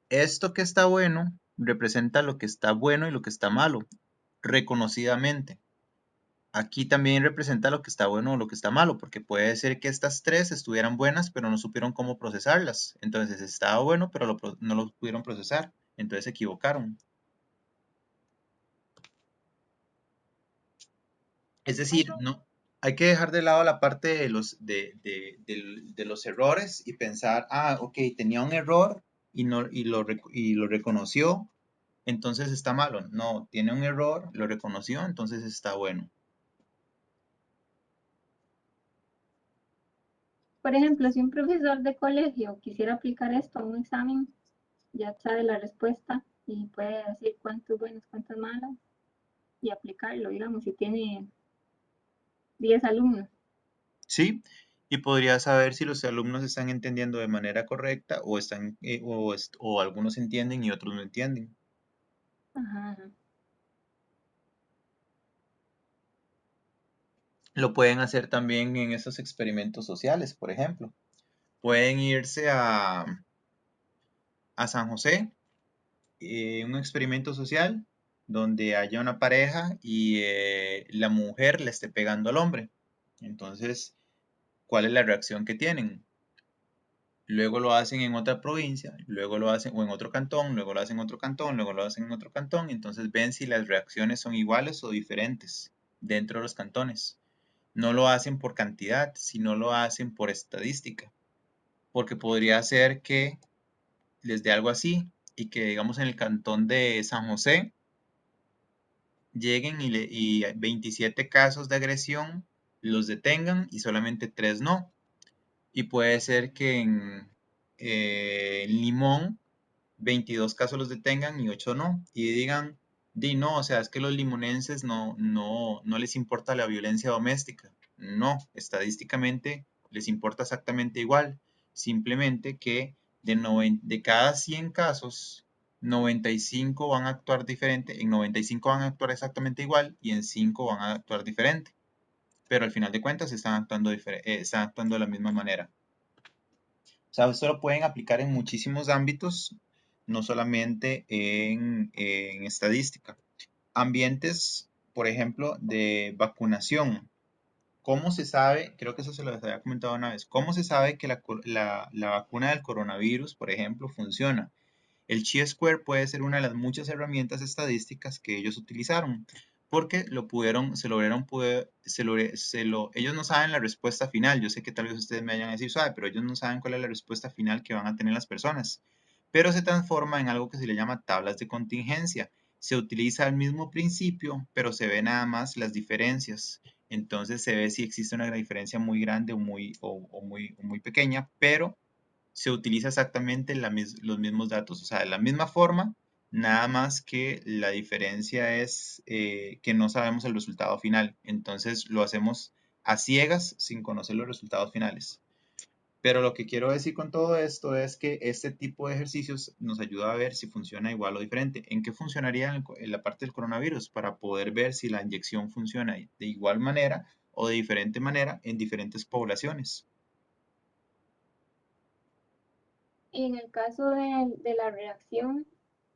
Esto que está bueno representa lo que está bueno y lo que está malo, reconocidamente. Aquí también representa lo que está bueno o lo que está malo, porque puede ser que estas tres estuvieran buenas, pero no supieron cómo procesarlas. Entonces estaba bueno, pero no lo pudieron procesar. Entonces se equivocaron. Es decir, no, hay que dejar de lado la parte de los errores y pensar, ok, tenía un error y lo reconoció, entonces está malo. No, tiene un error, lo reconoció, entonces está bueno. Por ejemplo, si un profesor de colegio quisiera aplicar esto a un examen, ya sabe la respuesta y puede decir cuántos buenos, cuántos malos y aplicarlo, digamos, si tiene 10 alumnos. Sí, y podría saber si los alumnos están entendiendo de manera correcta o algunos entienden y otros no entienden. Ajá, ajá. Lo pueden hacer también en esos experimentos sociales, por ejemplo. Pueden irse a San José, un experimento social donde haya una pareja y la mujer le esté pegando al hombre. Entonces, ¿cuál es la reacción que tienen? Luego lo hacen en otra provincia, luego lo hacen o en otro cantón, luego lo hacen en otro cantón, luego lo hacen en otro cantón. Entonces ven si las reacciones son iguales o diferentes dentro de los cantones. No lo hacen por cantidad, sino lo hacen por estadística. Porque podría ser que les dé algo así y que digamos en el cantón de San José lleguen y 27 casos de agresión los detengan y solamente 3 no. Y puede ser que en Limón 22 casos los detengan y 8 no. Y digan, no, o sea, es que los limonenses no les importa la violencia doméstica. No, estadísticamente les importa exactamente igual. Simplemente que de cada 100 casos, 95 van a actuar diferente, en 95 van a actuar exactamente igual y en 5 van a actuar diferente. Pero al final de cuentas están actuando de la misma manera. O sea, esto lo pueden aplicar en muchísimos ámbitos, no solamente en estadística. Ambientes, por ejemplo, de vacunación. ¿Cómo se sabe? Creo que eso se lo había comentado una vez. ¿Cómo se sabe que la vacuna del coronavirus, por ejemplo, funciona? El Chi-Square puede ser una de las muchas herramientas estadísticas que ellos utilizaron, porque ellos no saben la respuesta final. Yo sé que tal vez ustedes me vayan a decir, suave, pero ellos no saben cuál es la respuesta final que van a tener las personas. Pero se transforma en algo que se le llama tablas de contingencia. Se utiliza el mismo principio, pero se ve nada más las diferencias. Entonces se ve si existe una diferencia muy grande o muy pequeña, pero se utiliza exactamente los mismos datos, o sea, de la misma forma, nada más que la diferencia es que no sabemos el resultado final. Entonces lo hacemos a ciegas sin conocer los resultados finales. Pero lo que quiero decir con todo esto es que este tipo de ejercicios nos ayuda a ver si funciona igual o diferente. ¿En qué funcionaría en la parte del coronavirus? Para poder ver si la inyección funciona de igual manera o de diferente manera en diferentes poblaciones. Y en el caso de la reacción,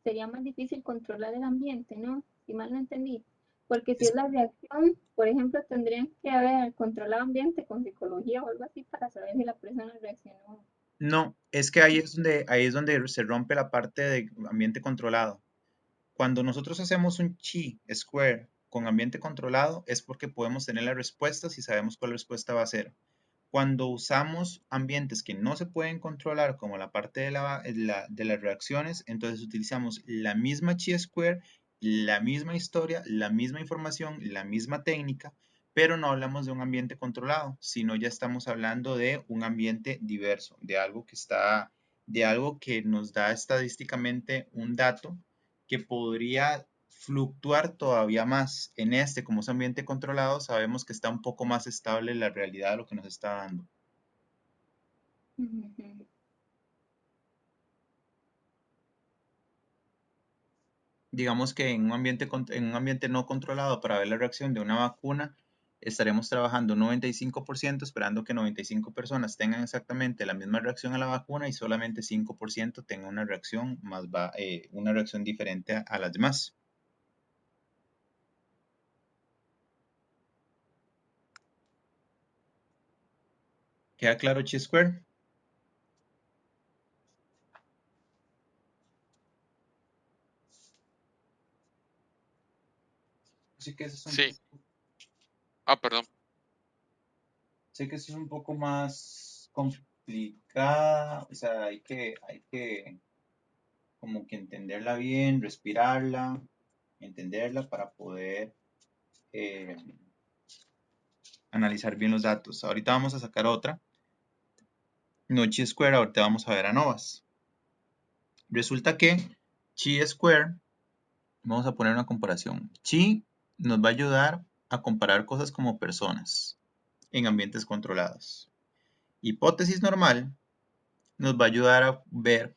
sería más difícil controlar el ambiente, ¿no? Si mal no entendí. Porque si es la reacción, por ejemplo, tendrían que haber controlado ambiente con psicología o algo así para saber si la persona reaccionó. No, es que ahí es donde se rompe la parte de ambiente controlado. Cuando nosotros hacemos un chi square con ambiente controlado es porque podemos tener las respuestas y sabemos cuál respuesta va a ser. Cuando usamos ambientes que no se pueden controlar, como la parte de las reacciones, entonces utilizamos la misma chi-square, la misma historia, la misma información, la misma técnica, pero no hablamos de un ambiente controlado, sino ya estamos hablando de un ambiente diverso, de algo que nos da estadísticamente un dato que podría fluctuar todavía más. En este, como es ambiente controlado, sabemos que está un poco más estable la realidad de lo que nos está dando. Ujú. Digamos que en un ambiente no controlado para ver la reacción de una vacuna, estaremos trabajando 95% esperando que 95 personas tengan exactamente la misma reacción a la vacuna y solamente 5% tengan una reacción una reacción diferente a las demás. ¿Queda claro, chi-square? Sí que eso es Sí. Ah, perdón. sé que eso es un poco más complicada, o sea, hay que como que entenderla bien, respirarla, entenderla para poder eh, analizar bien los datos. Ahorita vamos a sacar otra, no chi-square, ahorita vamos a ver ANOVAs. Resulta que chi-square, vamos a poner una comparación. Chi nos va a ayudar a comparar cosas como personas en ambientes controlados. Hipótesis normal nos va a ayudar a ver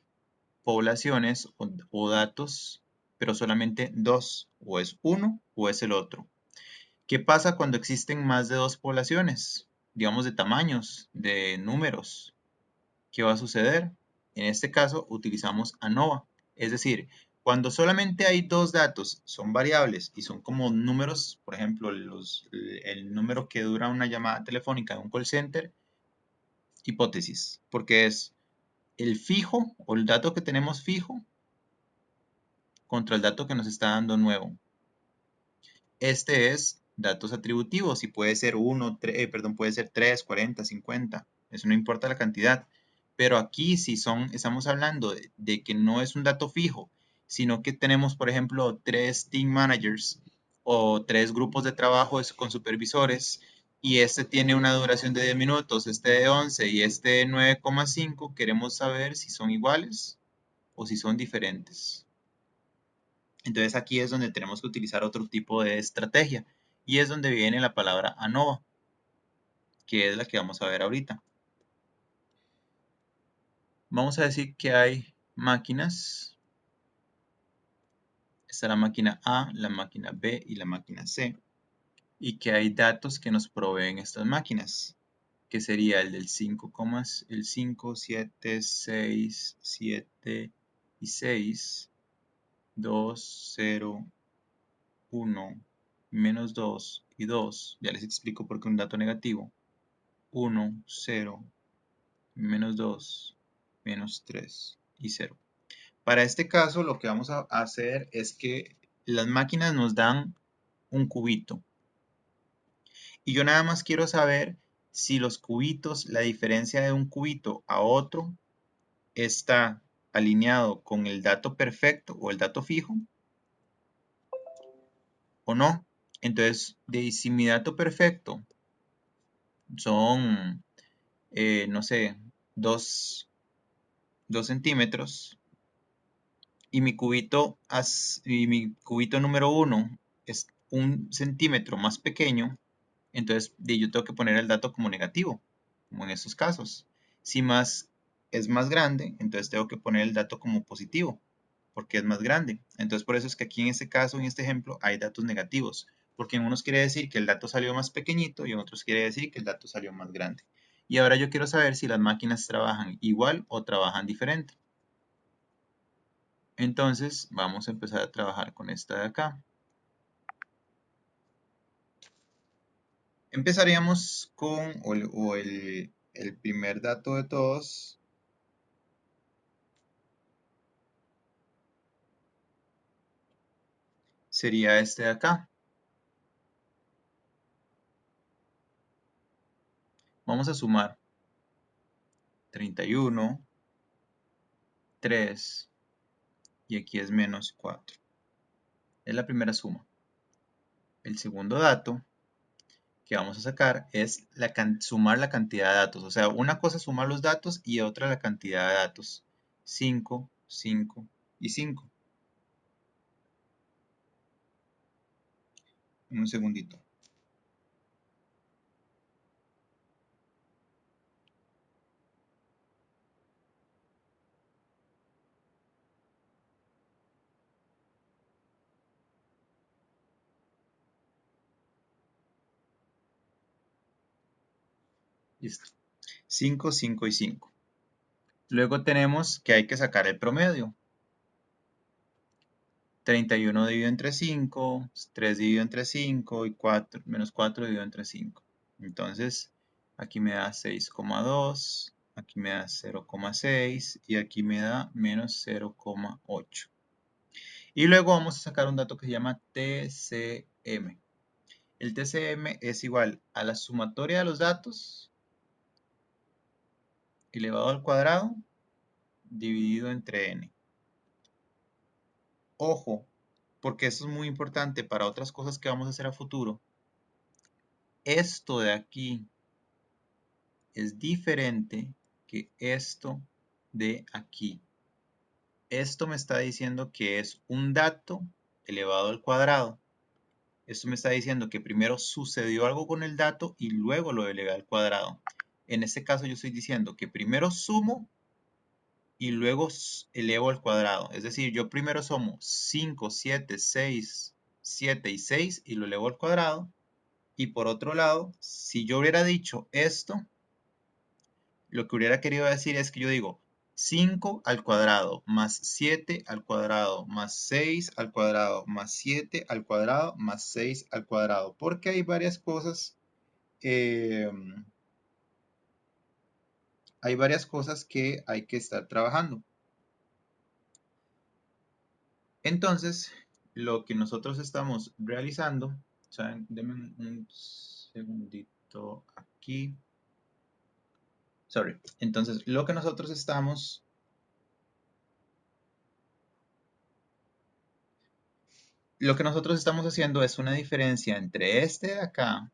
poblaciones o datos, pero solamente dos, o es uno o es el otro. ¿Qué pasa cuando existen más de dos poblaciones? Digamos de tamaños, de números. ¿Qué va a suceder? En este caso utilizamos ANOVA, es decir, cuando solamente hay dos datos, son variables y son como números, por ejemplo, el número que dura una llamada telefónica de un call center, hipótesis, porque es el fijo o el dato que tenemos fijo contra el dato que nos está dando nuevo. Este es datos atributivos y puede ser puede ser 3, 40, 50. Eso no importa la cantidad. Pero aquí si estamos hablando de que no es un dato fijo, sino que tenemos, por ejemplo, 3 team managers o 3 grupos de trabajo con supervisores y este tiene una duración de 10 minutos, este de 11 y este de 9,5, queremos saber si son iguales o si son diferentes. Entonces aquí es donde tenemos que utilizar otro tipo de estrategia y es donde viene la palabra ANOVA, que es la que vamos a ver ahorita. Vamos a decir que hay máquinas. Está la máquina A, la máquina B y la máquina C. Y que hay datos que nos proveen estas máquinas, que sería el del 5, el 5, 7, 6, 7 y 6, 2, 0, 1, menos 2 y 2. Ya les explico por qué un dato negativo. 1, 0, menos 2, menos 3 y 0. Para este caso lo que vamos a hacer es que las máquinas nos dan un cubito. Y yo nada más quiero saber si los cubitos, la diferencia de un cubito a otro está alineado con el dato perfecto o el dato fijo o no. Entonces, si mi dato perfecto son, no sé, 2 centímetros y mi cubito número 1 es 1 centímetro más pequeño, entonces yo tengo que poner el dato como negativo, como en estos casos. Si es más grande, entonces tengo que poner el dato como positivo, porque es más grande. Entonces por eso es que aquí en este caso, en este ejemplo, hay datos negativos, porque en unos quiere decir que el dato salió más pequeñito y en otros quiere decir que el dato salió más grande. Y ahora yo quiero saber si las máquinas trabajan igual o trabajan diferente. Entonces vamos a empezar a trabajar con esta de acá. Empezaríamos con el primer dato de todos. Sería este de acá. Vamos a sumar 31, 3 y aquí es menos 4. Es la primera suma. El segundo dato que vamos a sacar es sumar la cantidad de datos. O sea, una cosa es sumar los datos y otra la cantidad de datos. 5, 5 y 5. Un segundito. Listo. 5, 5 y 5. Luego tenemos que hay que sacar el promedio. 31 dividido entre 5, 3 dividido entre 5 y 4, menos 4 dividido entre 5. Entonces, aquí me da 6,2, aquí me da 0,6 y aquí me da menos 0,8. Y luego vamos a sacar un dato que se llama TCM. El TCM es igual a la sumatoria de los datos elevado al cuadrado dividido entre n. Ojo, porque eso es muy importante para otras cosas que vamos a hacer a futuro. Esto de aquí es diferente que esto de aquí. Esto me está diciendo que es un dato elevado al cuadrado. Esto me está diciendo que primero sucedió algo con el dato y luego lo elevé al cuadrado. En este caso yo estoy diciendo que primero sumo y luego elevo al cuadrado. Es decir, yo primero sumo 5, 7, 6, 7 y 6 y lo elevo al cuadrado. Y por otro lado, si yo hubiera dicho esto, lo que hubiera querido decir es que yo digo 5 al cuadrado más 7 al cuadrado más 6 al cuadrado más 7 al cuadrado más 6 al cuadrado. Porque hay varias cosas, que hay que estar trabajando. Entonces, lo que nosotros estamos realizando, ¿saben? Denme un segundito aquí. Sorry. Entonces, lo que nosotros estamos haciendo es una diferencia entre este de acá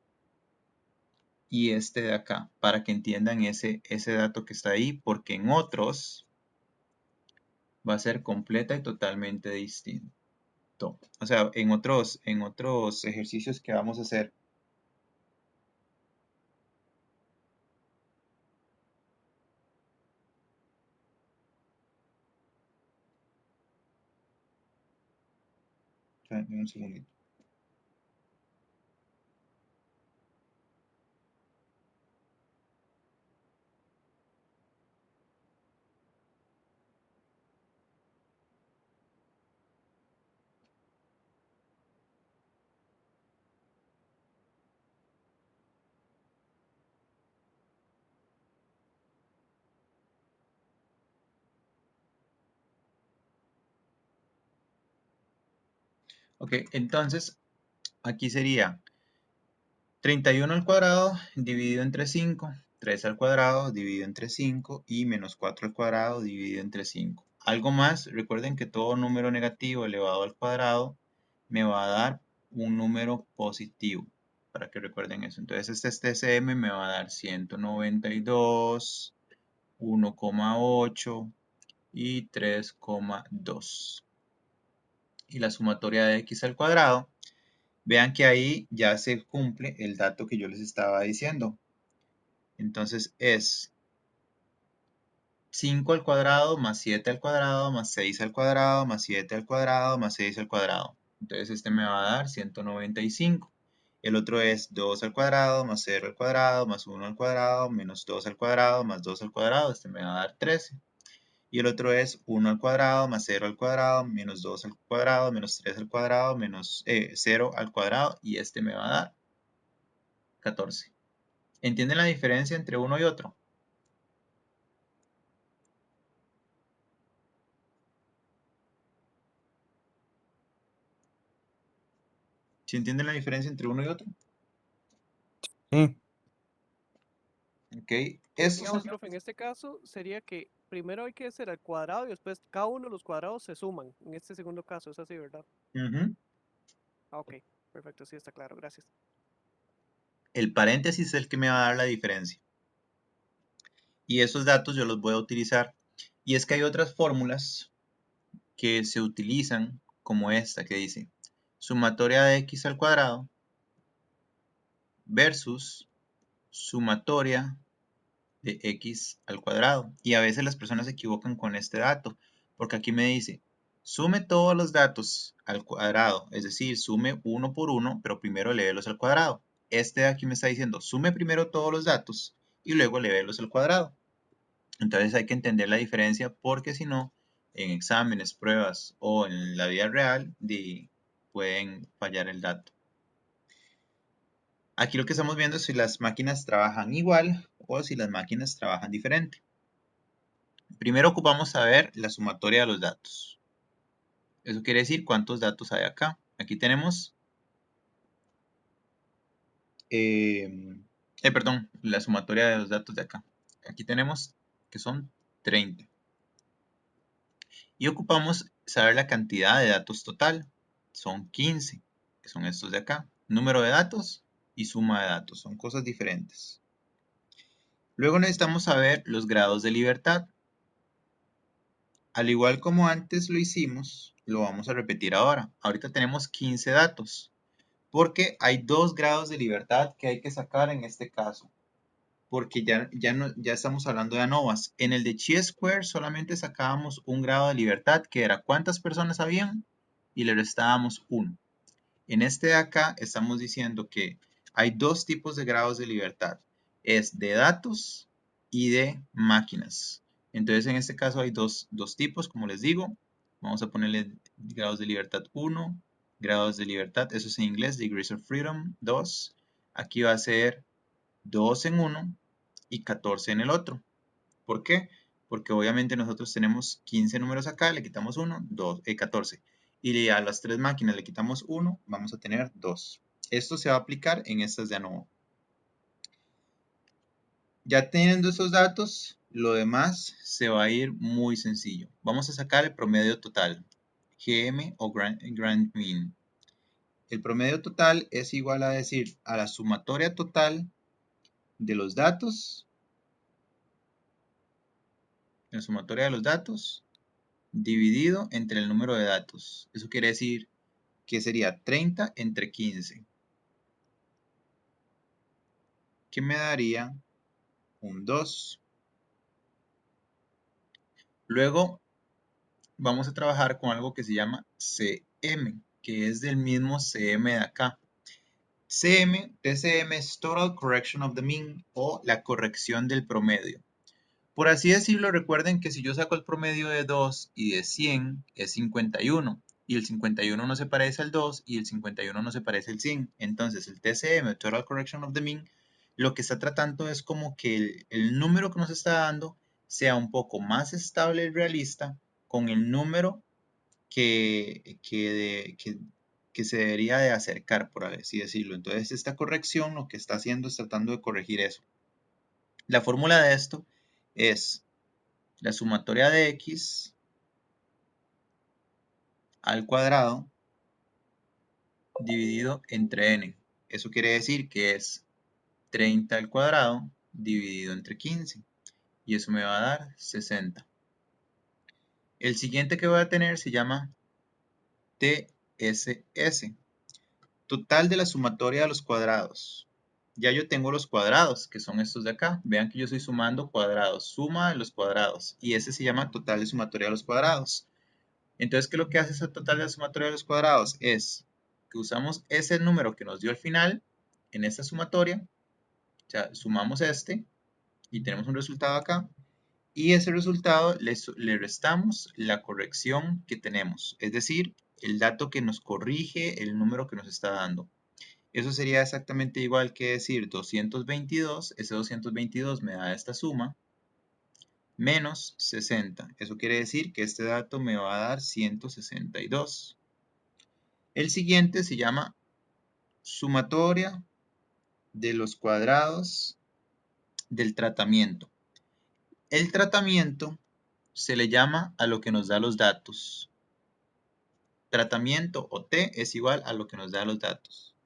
y este de acá, para que entiendan ese dato que está ahí, porque en otros va a ser completa y totalmente distinto. O sea, en otros ejercicios que vamos a hacer. Un segundito. Ok, entonces aquí sería 31 al cuadrado dividido entre 5, 3 al cuadrado dividido entre 5 y menos 4 al cuadrado dividido entre 5. Algo más, recuerden que todo número negativo elevado al cuadrado me va a dar un número positivo, para que recuerden eso. Entonces este TCM me va a dar 192, 1,8 y 3,2. Y la sumatoria de x al cuadrado, vean que ahí ya se cumple el dato que yo les estaba diciendo. Entonces es 5 al cuadrado más 7 al cuadrado más 6 al cuadrado más 7 al cuadrado más 6 al cuadrado. Entonces este me va a dar 195. El otro es 2 al cuadrado más 0 al cuadrado más 1 al cuadrado menos 2 al cuadrado más 2 al cuadrado. Este me va a dar 13. Y el otro es 1 al cuadrado más 0 al cuadrado menos 2 al cuadrado menos 3 al cuadrado menos 0 al cuadrado. Y este me va a dar 14. ¿Entienden la diferencia entre uno y otro? ¿Sí entienden la diferencia entre uno y otro? Sí, Ok. Estos Digamos, son... profe, en este caso sería que primero hay que hacer al cuadrado y después cada uno de los cuadrados se suman. En este segundo caso, es así, ¿verdad? Ujú. Ah, ok, perfecto, sí está claro, gracias. El paréntesis es el que me va a dar la diferencia. Y esos datos yo los voy a utilizar. Y es que hay otras fórmulas que se utilizan como esta que dice sumatoria de x al cuadrado versus sumatoria de x al cuadrado. Y a veces las personas se equivocan con este dato, porque aquí me dice, sume todos los datos al cuadrado, es decir, sume uno por uno, pero primero léelos al cuadrado. Este de aquí me está diciendo, sume primero todos los datos y luego léelos al cuadrado. Entonces hay que entender la diferencia porque si no, en exámenes, pruebas o en la vida real, pueden fallar el dato. Aquí lo que estamos viendo es si las máquinas trabajan igual o si las máquinas trabajan diferente. Primero ocupamos saber la sumatoria de los datos. Eso quiere decir cuántos datos hay acá. Aquí tenemos, perdón, la sumatoria de los datos de acá. Aquí tenemos que son 30. Y ocupamos saber la cantidad de datos total. Son 15, que son estos de acá. Número de datos y suma de datos. Son cosas diferentes. Luego necesitamos saber los grados de libertad. Al igual como antes lo hicimos, lo vamos a repetir ahora. Ahorita tenemos 15 datos, porque hay 2 grados de libertad que hay que sacar en este caso, porque ya estamos hablando de ANOVAs. En el de chi-square solamente sacábamos un grado de libertad, que era cuántas personas habían, y le restábamos 1. En este de acá estamos diciendo que hay 2 tipos de grados de libertad. Es de datos y de máquinas. Entonces en este caso hay dos tipos, como les digo. Vamos a ponerle grados de libertad 1, grados de libertad, eso es en inglés, degrees of freedom 2. Aquí va a ser 2 en uno y 14 en el otro. ¿Por qué? Porque obviamente nosotros tenemos 15 números acá, le quitamos 1, 14. Y a las 3 máquinas le quitamos 1, vamos a tener 2. Esto se va a aplicar en estas de ANOVA. Ya teniendo esos datos, lo demás se va a ir muy sencillo. Vamos a sacar el promedio total, GM o Grand Mean. El promedio total es igual a decir a la sumatoria total de los datos, la sumatoria de los datos dividido entre el número de datos. Eso quiere decir que sería 30 entre 15, que me daría un 2. Luego vamos a trabajar con algo que se llama CM, que es del mismo CM de acá. TCM es Total Correction of the Mean, o la corrección del promedio. Por así decirlo, recuerden que si yo saco el promedio de 2 y de 100 es 51. Y el 51 no se parece al 2 y el 51 no se parece al 100. Entonces el TCM, Total Correction of the Mean, lo que está tratando es como que el número que nos está dando sea un poco más estable y realista con el número que se debería de acercar, por así decirlo. Entonces esta corrección lo que está haciendo es tratando de corregir eso. La fórmula de esto es la sumatoria de x al cuadrado dividido entre n. Eso quiere decir que es 30 al cuadrado dividido entre 15. Y eso me va a dar 60. El siguiente que voy a tener se llama TSS. Total de la sumatoria de los cuadrados. Ya yo tengo los cuadrados, que son estos de acá. Vean que yo estoy sumando cuadrados. Suma de los cuadrados. Y ese se llama total de sumatoria de los cuadrados. Entonces, ¿qué es lo que hace ese total de la sumatoria de los cuadrados? Es que usamos ese número que nos dio al final en esta sumatoria, o sea, sumamos este y tenemos un resultado acá. Y ese resultado le restamos la corrección que tenemos, es decir, el dato que nos corrige el número que nos está dando. Eso sería exactamente igual que decir 222, ese 222 me da esta suma, menos 60. Eso quiere decir que este dato me va a dar 162. El siguiente se llama sumatoria de los cuadrados del tratamiento. El tratamiento se le llama a lo que nos da los datos. Tratamiento o T es igual a lo que nos da los datos.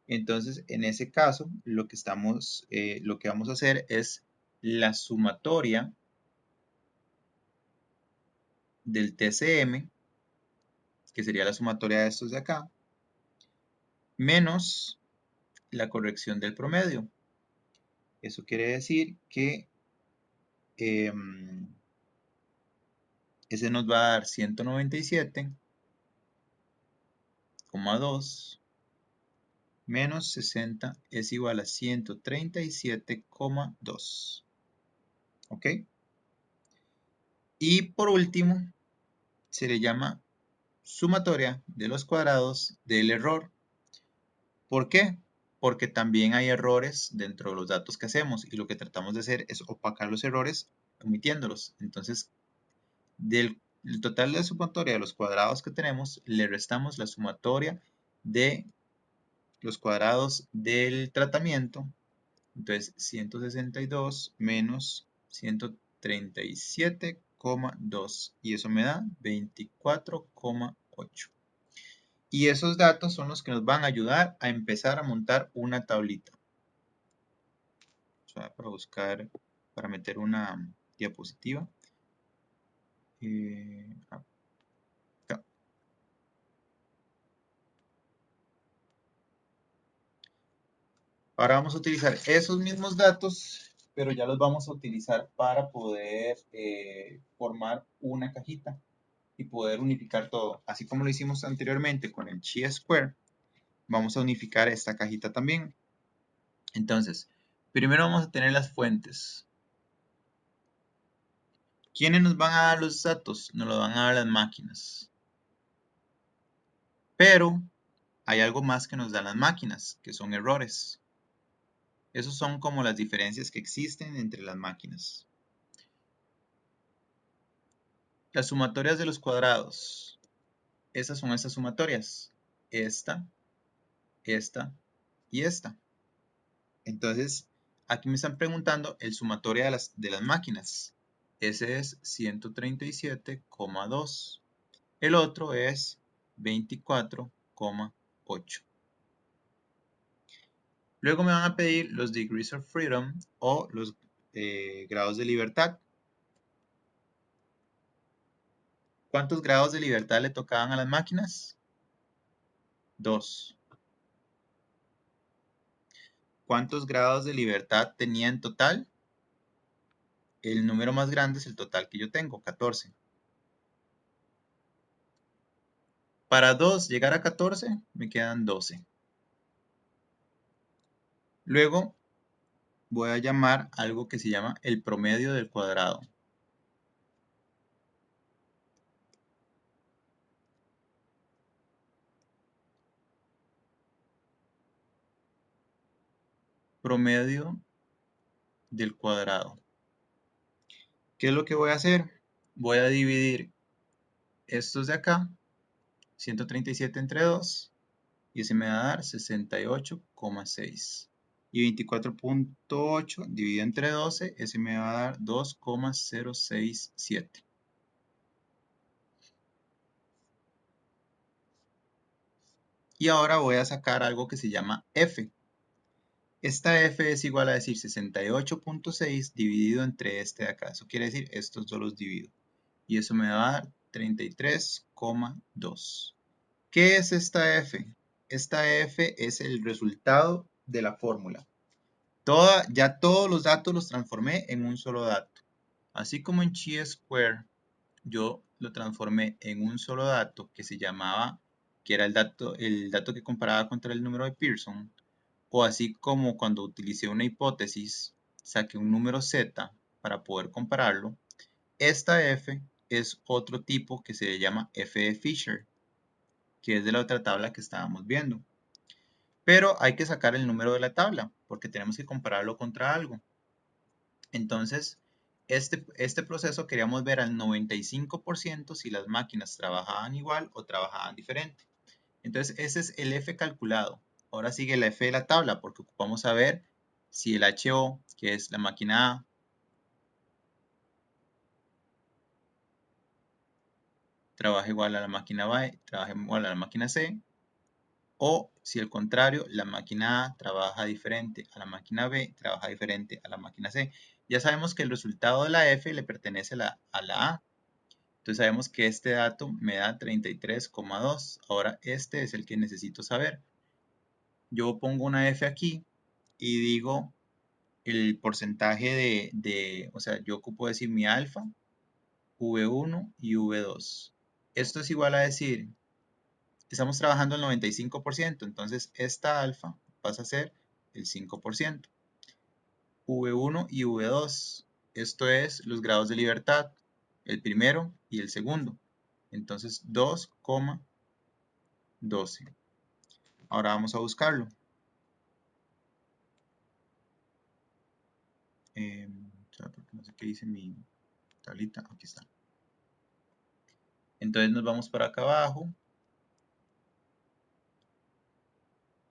Entonces, en ese caso, lo que vamos a hacer es la sumatoria del TCM, que sería la sumatoria de estos de acá, menos la corrección del promedio. Eso quiere decir que ese nos va a dar 197,2 menos 60 es igual a 137,2. ¿Ok? Y por último, se le llama sumatoria de los cuadrados del error. ¿Por qué? Porque también hay errores dentro de los datos que hacemos y lo que tratamos de hacer es opacar los errores omitiéndolos. Entonces, del total de la sumatoria de los cuadrados que tenemos, le restamos la sumatoria de los cuadrados del tratamiento. Entonces, 162 menos 137,2 y eso me da 24,8. Y esos datos son los que nos van a ayudar a empezar a montar una tablita. O sea, para meter una diapositiva. Acá. Ahora vamos a utilizar esos mismos datos, pero ya los vamos a utilizar para poder formar una cajita y poder unificar todo. Así como lo hicimos anteriormente con el chi-square, vamos a unificar esta cajita también. Entonces, primero vamos a tener las fuentes. ¿Quiénes nos van a dar los datos? Nos los van a dar las máquinas. Pero hay algo más que nos dan las máquinas, que son errores. Esos son como las diferencias que existen entre las máquinas. Las sumatorias de los cuadrados. Esas son estas sumatorias. Esta, esta y esta. Entonces, aquí me están preguntando el sumatorio de las máquinas. Ese es 137,2. El otro es 24,8. Luego me van a pedir los degrees of freedom o los grados de libertad. ¿Cuántos grados de libertad le tocaban a las máquinas? 2. ¿Cuántos grados de libertad tenía en total? El número más grande es el total que yo tengo, 14. Para 2 llegar a 14, me quedan 12. Luego voy a llamar algo que se llama el promedio del cuadrado. Promedio del cuadrado. ¿Qué es lo que voy a hacer? Voy a dividir estos de acá, 137 entre 2, y ese me va a dar 68,6. Y 24,8 dividido entre 12, ese me va a dar 2,067. Y ahora voy a sacar algo que se llama F. Esta F es igual a decir 68,6 dividido entre este de acá. Eso quiere decir estos dos los divido. Y eso me va a dar 33,2. ¿Qué es esta F? Esta F es el resultado de la fórmula. Ya todos los datos los transformé en un solo dato. Así como en chi-square yo lo transformé en un solo dato que se llamaba, que era el dato que comparaba contra el número de Pearson. o así como cuando utilicé una hipótesis, saqué un número z para poder compararlo, esta f es otro tipo que se llama f de Fisher, que es de la otra tabla que estábamos viendo. Pero hay que sacar el número de la tabla, porque tenemos que compararlo contra algo. Entonces, este proceso queríamos ver al 95% si las máquinas trabajaban igual o trabajaban diferente. Entonces, ese es el F calculado. Ahora sigue la F de la tabla, porque ocupamos saber si el HO, que es la máquina A, trabaja igual a la máquina B, trabaja igual a la máquina C, o si al contrario, la máquina A trabaja diferente a la máquina B, trabaja diferente a la máquina C. Ya sabemos que el resultado de la F le pertenece a la A. Entonces sabemos que este dato me da 33,2. Ahora este es el que necesito saber. Yo pongo una F aquí y digo el porcentaje o sea, yo ocupo decir mi alfa, V1 y V2. Esto es igual a decir, estamos trabajando el 95%, entonces esta alfa pasa a ser el 5%. V1 y V2, esto es los grados de libertad, el primero y el segundo. Entonces 2,12. Ahora vamos a buscarlo. No sé qué dice mi tablita. Aquí está. Entonces nos vamos para acá abajo.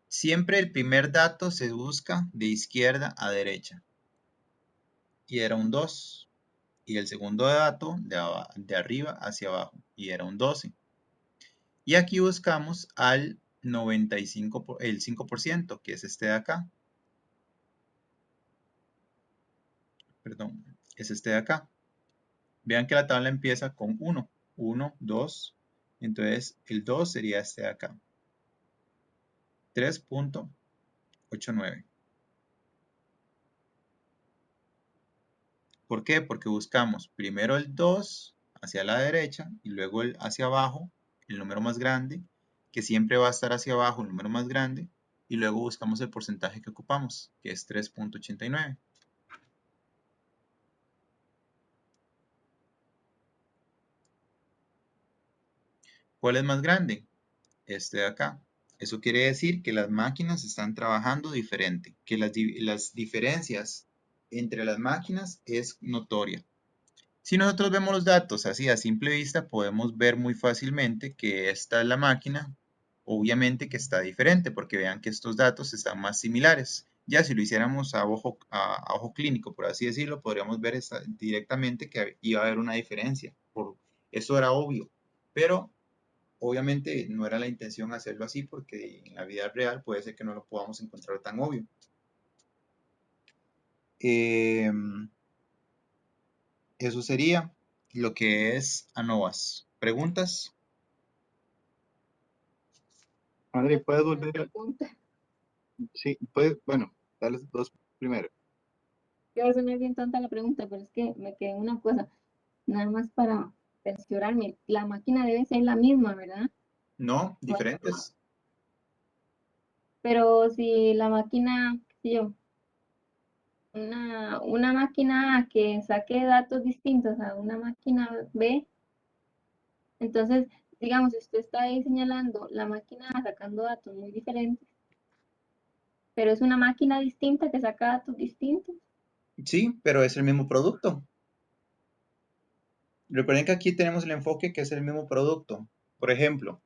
Siempre el primer dato se busca de izquierda a derecha. Y era un 2. Y el segundo dato de arriba hacia abajo. Y era un 12. Y aquí buscamos al 95, el 5%, que es este de acá. Perdón, es este de acá. Vean que la tabla empieza con 1. 1, 2. Entonces el 2 sería este de acá. 3.89. ¿Por qué? Porque buscamos primero el 2 hacia la derecha y luego el hacia abajo, el número más grande, que siempre va a estar hacia abajo el número más grande, y luego buscamos el porcentaje que ocupamos, que es 3.89. ¿Cuál es más grande? Este de acá. Eso quiere decir que las máquinas están trabajando diferente, que las diferencias entre las máquinas es notoria. Si nosotros vemos los datos así a simple vista, podemos ver muy fácilmente que esta es la máquina, obviamente que está diferente, porque vean que estos datos están más similares. Ya si lo hiciéramos a ojo clínico, por así decirlo, podríamos ver directamente que iba a haber una diferencia. Eso era obvio, pero obviamente no era la intención hacerlo así, porque en la vida real puede ser que no lo podamos encontrar tan obvio. Eso sería lo que es ANOVAs. ¿Preguntas? André, ¿puedes volver a...? Pregunta. Sí, puedes, bueno, dale dos primero. Que va a sonar bien tonta la pregunta, pero es que me quedé en una cosa. Nada más para cerciorarme. La máquina debe ser la misma, ¿verdad? No, Bueno, diferentes. pero si la máquina, qué sé yo, una máquina A que saque datos distintos a una máquina B, entonces, digamos, si usted está ahí señalando la máquina A sacando datos muy diferentes, pero es una máquina distinta que saca datos distintos. Sí, pero es el mismo producto. Recuerden que aquí tenemos el enfoque que es el mismo producto. Por ejemplo,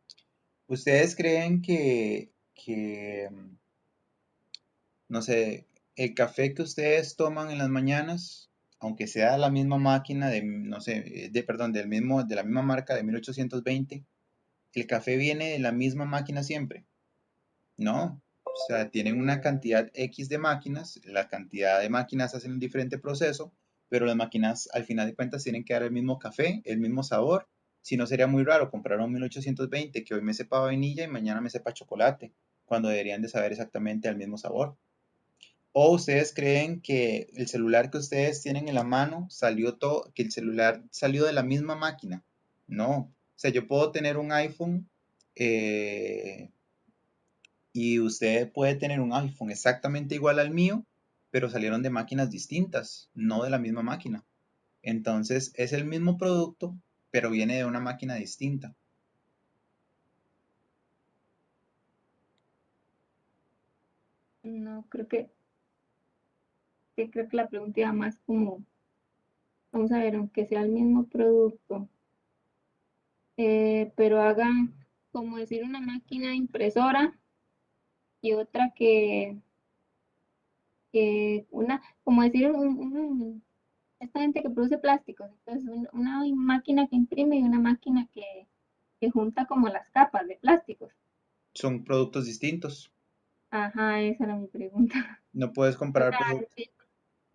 ¿ustedes creen que no sé, el café que ustedes toman en las mañanas, aunque sea la misma máquina de, no sé, perdón, de la misma marca de 1820, el café viene de la misma máquina siempre? No, o sea, tienen una cantidad X de máquinas, la cantidad de máquinas hacen un diferente proceso, pero las máquinas al final de cuentas tienen que dar el mismo café, el mismo sabor. Si no, sería muy raro comprar un 1820 que hoy me sepa vainilla y mañana me sepa chocolate, cuando deberían de saber exactamente el mismo sabor. ¿O ustedes creen que el celular que ustedes tienen en la mano que el celular salió de la misma máquina? No. O sea, yo puedo tener un iPhone Y usted puede tener un iPhone exactamente igual al mío, pero salieron de máquinas distintas, no de la misma máquina. Entonces es el mismo producto, pero viene de una máquina distinta. No, creo que la pregunta iba más como, vamos a ver, aunque sea el mismo producto, pero hagan, como decir, una máquina impresora y otra como decir, esta gente que produce plásticos, entonces una máquina que imprime y una máquina que junta como las capas de plásticos. Son productos distintos. Ajá, esa era mi pregunta. No puedes O comparar sea, productos. sí,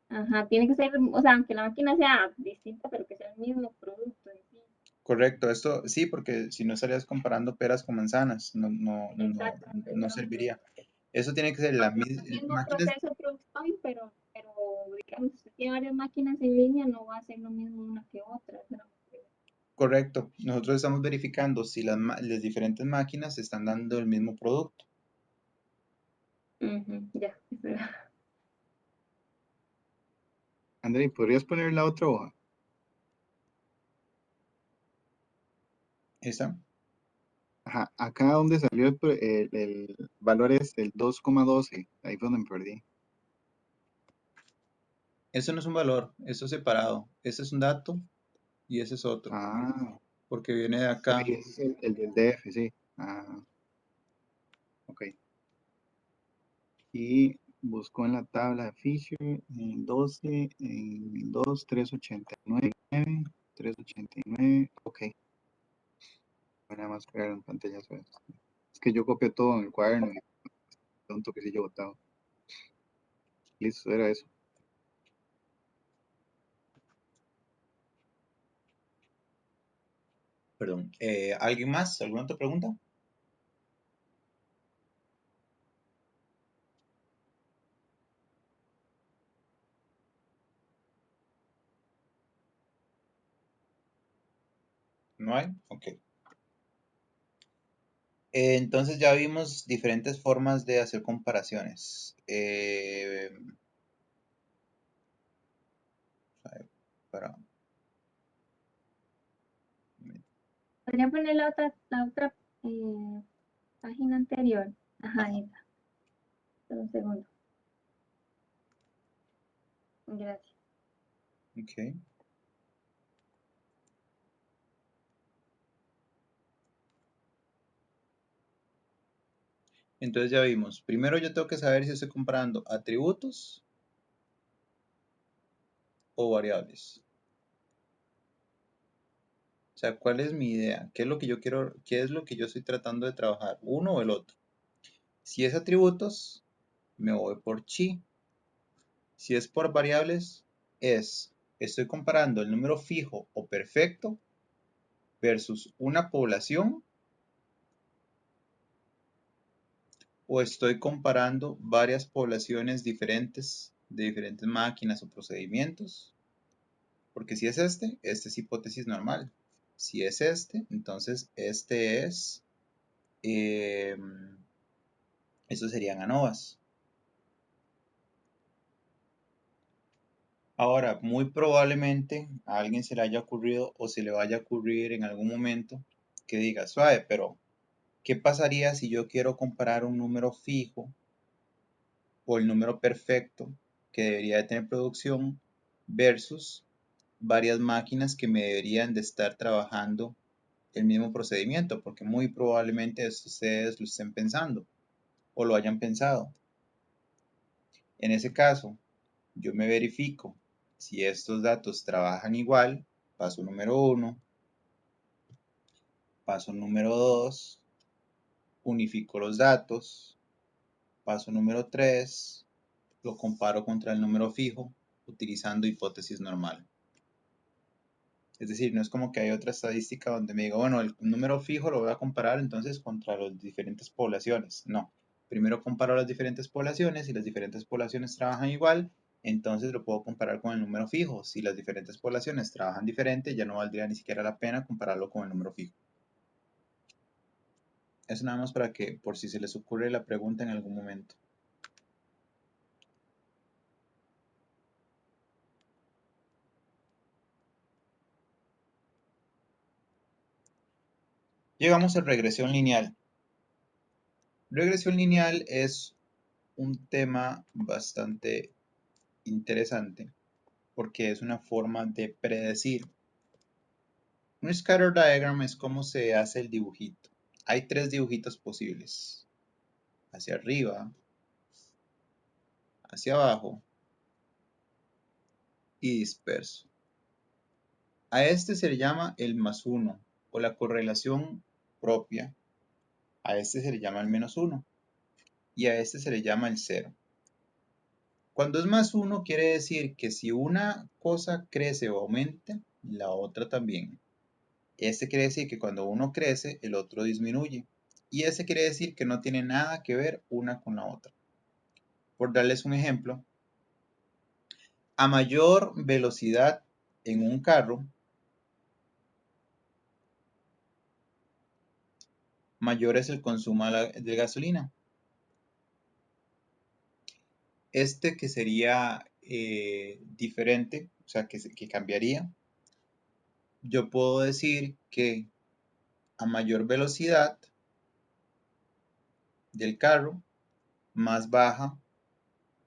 ajá, tiene que ser, o sea, aunque la máquina sea distinta, pero que sea el mismo producto en sí. Correcto, esto sí, porque si no estarías comparando peras con manzanas, Exactamente, no esa era mi pregunta. serviría. Eso tiene que ser la Aunque sea el misma mismo máquinas. proceso de producción, pero digamos, si usted tiene varias máquinas en línea, no va a ser lo mismo una que otra. Esa era mi pregunta. Correcto. Nosotros estamos verificando si las diferentes máquinas están dando el mismo producto. Ujú, ya, eso era. André, ¿podrías poner la otra hoja? ¿Está? Ajá, acá donde salió el valor es el 2,12. Ahí fue donde me perdí. Eso no es un valor, eso es separado. Ese es un dato y ese es otro, Ah, porque viene de ok, acá. ese es el del DF, sí. Ah, ok. Y buscó en la tabla de Fisher en 12, en 2, 389, 389. Ok, voy nada más pegar en pantallazo esto. Es que yo copio todo en el cuaderno y da un toquecillo botado. Listo, era eso. Perdón. ¿Alguien más? ¿Alguna otra pregunta? ¿No hay? Ok. Entonces ya vimos diferentes formas de hacer comparaciones. A ver, para- Podría poner la otra página anterior. Ajá, Ajá, esa. Solo un segundo. Gracias. ok. Entonces ya vimos. Primero yo tengo que saber si estoy comparando atributos o variables. O sea, ¿cuál es mi idea? ¿Qué es lo que yo quiero? ¿Qué es lo que yo estoy tratando de trabajar? ¿Uno o el otro? Si es atributos, me voy por chi. Si es por variables, estoy comparando el número fijo o perfecto versus una población, o estoy comparando varias poblaciones diferentes de diferentes máquinas o procedimientos. Porque si es este es hipótesis normal. Si es este, entonces este es, estos serían ANOVAs. Ahora, muy probablemente a alguien se le haya ocurrido o se le vaya a ocurrir en algún momento que diga, suave, pero ¿qué pasaría si yo quiero comparar un número fijo o el número perfecto que debería de tener producción versus varias máquinas que me deberían de estar trabajando el mismo procedimiento? Porque muy probablemente ustedes lo estén pensando o lo hayan pensado. En ese caso, yo me verifico si estos datos trabajan igual, paso número 1, paso número 2, unifico los datos, paso número 3, lo comparo contra el número fijo utilizando hipótesis normal. Es decir, no es como que hay otra estadística donde me diga, bueno, el número fijo lo voy a comparar entonces contra las diferentes poblaciones. No, primero comparo las diferentes poblaciones, si las diferentes poblaciones trabajan igual, entonces lo puedo comparar con el número fijo. Si las diferentes poblaciones trabajan diferente, ya no valdría ni siquiera la pena compararlo con el número fijo. Eso nada más para que, por si se les ocurre la pregunta en algún momento. Llegamos a regresión lineal. Regresión lineal es un tema bastante interesante porque es una forma de predecir. Un scatter diagram es como se hace el dibujito. Hay 3 dibujitos posibles. Hacia arriba, hacia abajo y disperso. A este se le llama el +1 o la correlación propia. A este se le llama el -1 y a este se le llama el 0. Cuando es +1 quiere decir que si una cosa crece o aumenta, la otra también. Este quiere decir que cuando uno crece, el otro disminuye. Y ese quiere decir que no tiene nada que ver una con la otra. Por darles un ejemplo, a mayor velocidad en un carro, mayor es el consumo de gasolina. Este que sería diferente, o sea, que cambiaría, yo puedo decir que a mayor velocidad del carro, más baja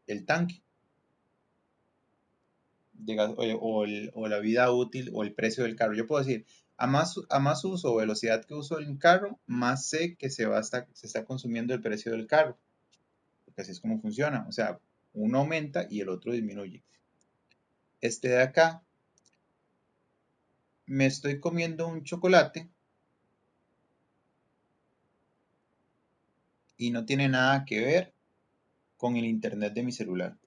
el tanque de gas, o la vida útil o el precio del carro. Yo puedo decir, a más uso o velocidad que uso el carro, más sé que se está consumiendo el precio del carro. Porque así es como funciona. O sea, uno aumenta y el otro disminuye. Este de acá, me estoy comiendo un chocolate y no tiene nada que ver con el internet de mi celular.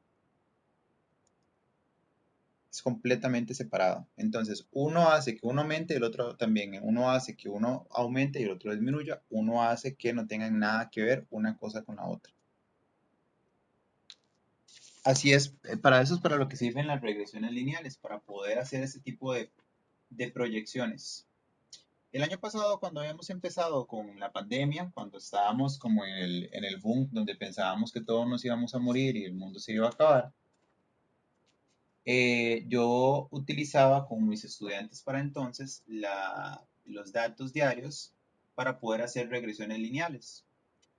Es completamente separado. Entonces, uno hace que uno aumente y el otro también. Uno hace que uno aumente y el otro disminuya. Uno hace que no tengan nada que ver una cosa con la otra. Así es, para eso es para lo que sirven las regresiones lineales, para poder hacer ese tipo de proyecciones. El año pasado, cuando habíamos empezado con la pandemia, cuando estábamos como en el boom, donde pensábamos que todos nos íbamos a morir y el mundo se iba a acabar, yo utilizaba con mis estudiantes para entonces los datos diarios para poder hacer regresiones lineales.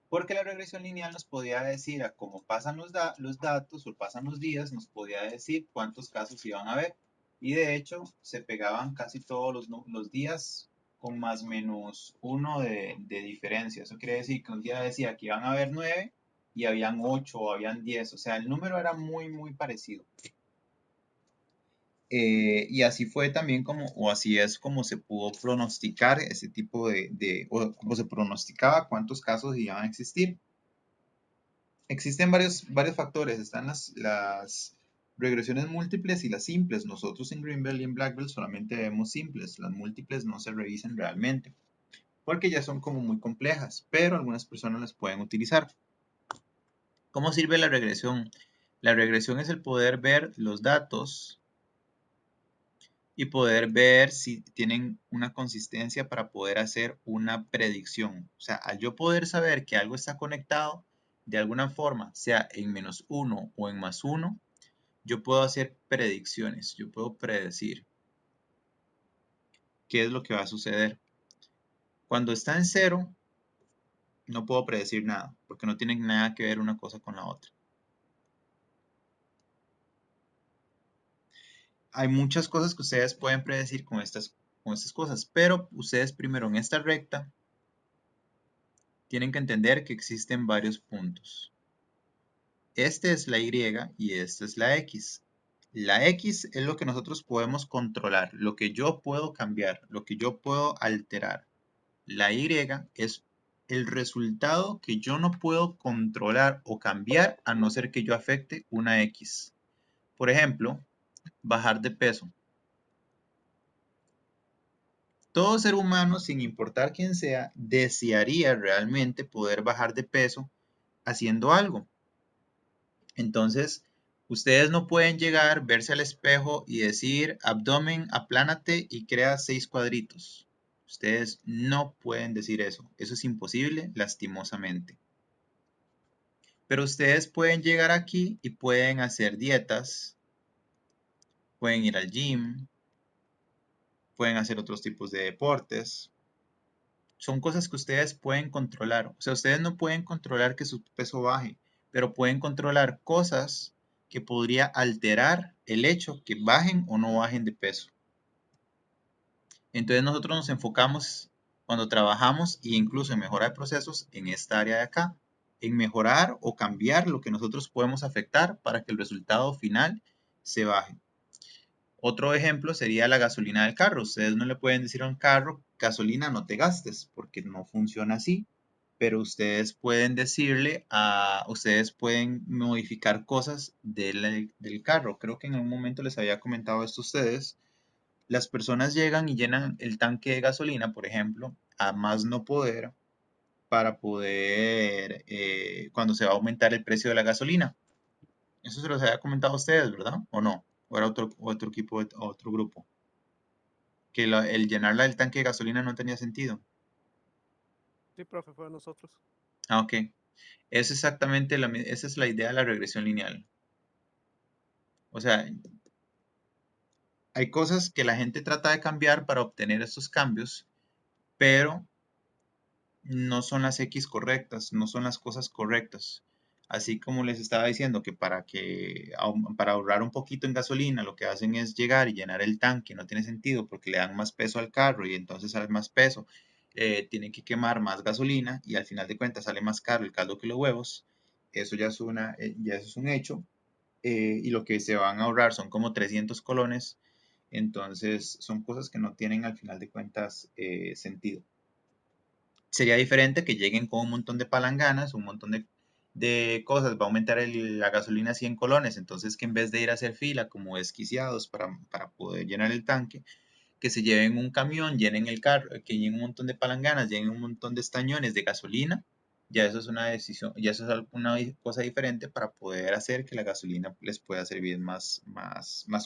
Porque la regresión lineal nos podía decir, a cómo pasan los datos o pasan los días, nos podía decir cuántos casos iban a haber. Y de hecho, se pegaban casi todos los días con +/-1 de diferencia. Eso quiere decir que un día decía que iban a haber 9 y habían 8 o habían 10. O sea, el número era muy, muy parecido. Y así fue también o así es como se pudo pronosticar ese tipo o como se pronosticaba cuántos casos iban a existir. Existen varios factores, están las regresiones múltiples y las simples. Nosotros en Greenbelt y en Blackbelt solamente vemos simples, las múltiples no se revisan realmente, porque ya son como muy complejas, pero algunas personas las pueden utilizar. ¿Cómo sirve la regresión? La regresión es el poder ver los datos y poder ver si tienen una consistencia para poder hacer una predicción. O sea, al yo poder saber que algo está conectado de alguna forma, sea en -1 o en +1, yo puedo hacer predicciones, yo puedo predecir qué es lo que va a suceder. Cuando está en 0, no puedo predecir nada, porque no tienen nada que ver una cosa con la otra. Hay muchas cosas que ustedes pueden predecir con estas cosas, pero ustedes primero en esta recta tienen que entender que existen varios puntos. Este es la Y y esta es la X. La X es lo que nosotros podemos controlar, lo que yo puedo cambiar, lo que yo puedo alterar. La Y es el resultado que yo no puedo controlar o cambiar a no ser que yo afecte una X. Por ejemplo, bajar de peso. Todo ser humano, sin importar quién sea, desearía realmente poder bajar de peso haciendo algo. Entonces, ustedes no pueden llegar, verse al espejo y decir, abdomen, aplánate y crea 6 cuadritos. Ustedes no pueden decir eso. Eso es imposible, lastimosamente. Pero ustedes pueden llegar aquí y pueden hacer dietas, pueden ir al gym, pueden hacer otros tipos de deportes. Son cosas que ustedes pueden controlar. O sea, ustedes no pueden controlar que su peso baje, pero pueden controlar cosas que podría alterar el hecho que bajen o no bajen de peso. Entonces nosotros nos enfocamos cuando trabajamos e incluso en mejorar procesos en esta área de acá, en mejorar o cambiar lo que nosotros podemos afectar para que el resultado final se baje. Otro ejemplo sería la gasolina del carro. Ustedes no le pueden decir a un carro, gasolina no te gastes, porque no funciona así. Pero ustedes pueden ustedes pueden modificar cosas del carro. Creo que en algún momento les había comentado esto a ustedes. Las personas llegan y llenan el tanque de gasolina, por ejemplo, a más no poder, para poder, cuando se va a aumentar el precio de la gasolina. Eso se los había comentado a ustedes, ¿verdad? ¿O no? ¿O era otro equipo, otro grupo? Que el llenarla del tanque de gasolina no tenía sentido. Sí, profe, fue a nosotros. Ah, ok. Es exactamente esa es la idea de la regresión lineal. O sea, hay cosas que la gente trata de cambiar para obtener estos cambios, pero no son las X correctas, no son las cosas correctas. Así como les estaba diciendo que para ahorrar un poquito en gasolina, lo que hacen es llegar y llenar el tanque, no tiene sentido porque le dan más peso al carro y entonces al más peso tienen que quemar más gasolina y al final de cuentas sale más caro el caldo que los huevos. Eso ya es ya eso es un hecho. Y lo que se van a ahorrar son como 300 colones. Entonces son cosas que no tienen al final de cuentas sentido. Sería diferente que lleguen con un montón de palanganas, un montón de cosas, va a aumentar la gasolina a 100 colones, entonces que en vez de ir a hacer fila como desquiciados para poder llenar el tanque, que se lleven un camión, llenen el carro, que llenen un montón de palanganas, llenen un montón de estañones de gasolina, ya eso es una decisión, ya eso es una cosa diferente para poder hacer que la gasolina les pueda servir más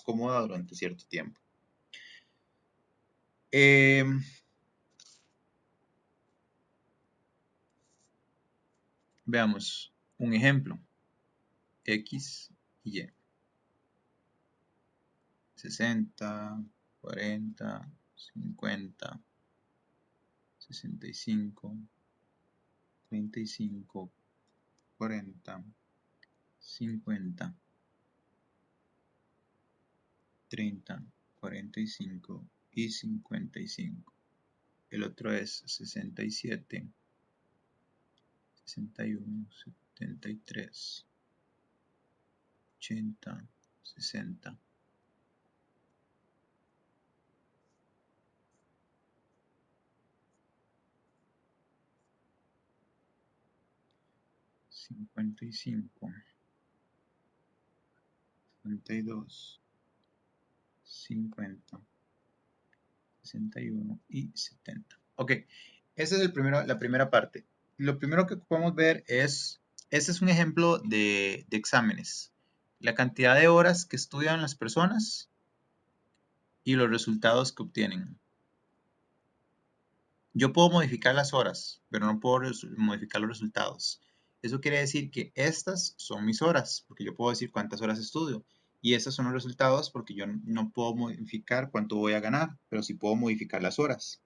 cómoda durante cierto tiempo. Veamos un ejemplo. X y Y. 60, 40, 50, 65, 35, 40, 50, 30, 45 y 55. El otro es 67, 61, 73, 80, 60. 55, 52, 50, 61 y 70. Ok, esa es la primera parte. Lo primero que podemos ver es, este es un ejemplo de exámenes. La cantidad de horas que estudian las personas y los resultados que obtienen. Yo puedo modificar las horas, pero no puedo modificar los resultados. Eso quiere decir que estas son mis horas, porque yo puedo decir cuántas horas estudio. Y estos son los resultados porque yo no puedo modificar cuánto voy a ganar, pero sí puedo modificar las horas.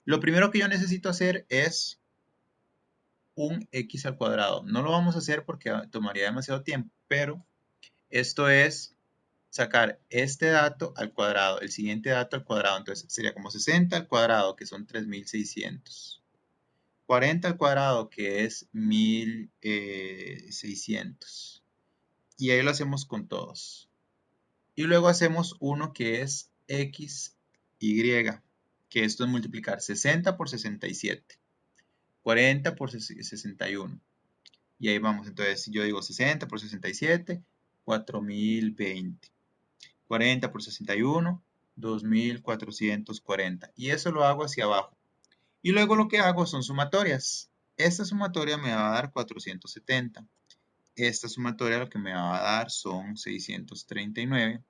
Lo primero que yo necesito hacer es un x al cuadrado. No lo vamos a hacer porque tomaría demasiado tiempo, pero esto es sacar este dato al cuadrado, el siguiente dato al cuadrado. Entonces sería como 60 al cuadrado, que son 3600. 40 al cuadrado, que es 1600. Y ahí lo hacemos con todos. Y luego hacemos uno que es x, y, que esto es multiplicar 60 por 67. 40 por 61. Y ahí vamos. Entonces, yo digo 60 por 67, 4020. 40 por 61, 2440. Y eso lo hago hacia abajo. Y luego lo que hago son sumatorias. Esta sumatoria me va a dar 470. Esta sumatoria lo que me va a dar son 639.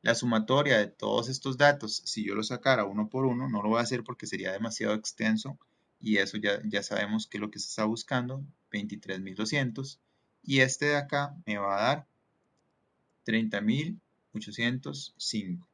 La sumatoria de todos estos datos, si yo lo sacara uno por uno, no lo voy a hacer porque sería demasiado extenso y eso ya sabemos que es lo que se está buscando, 23.200. Y este de acá me va a dar 30.805.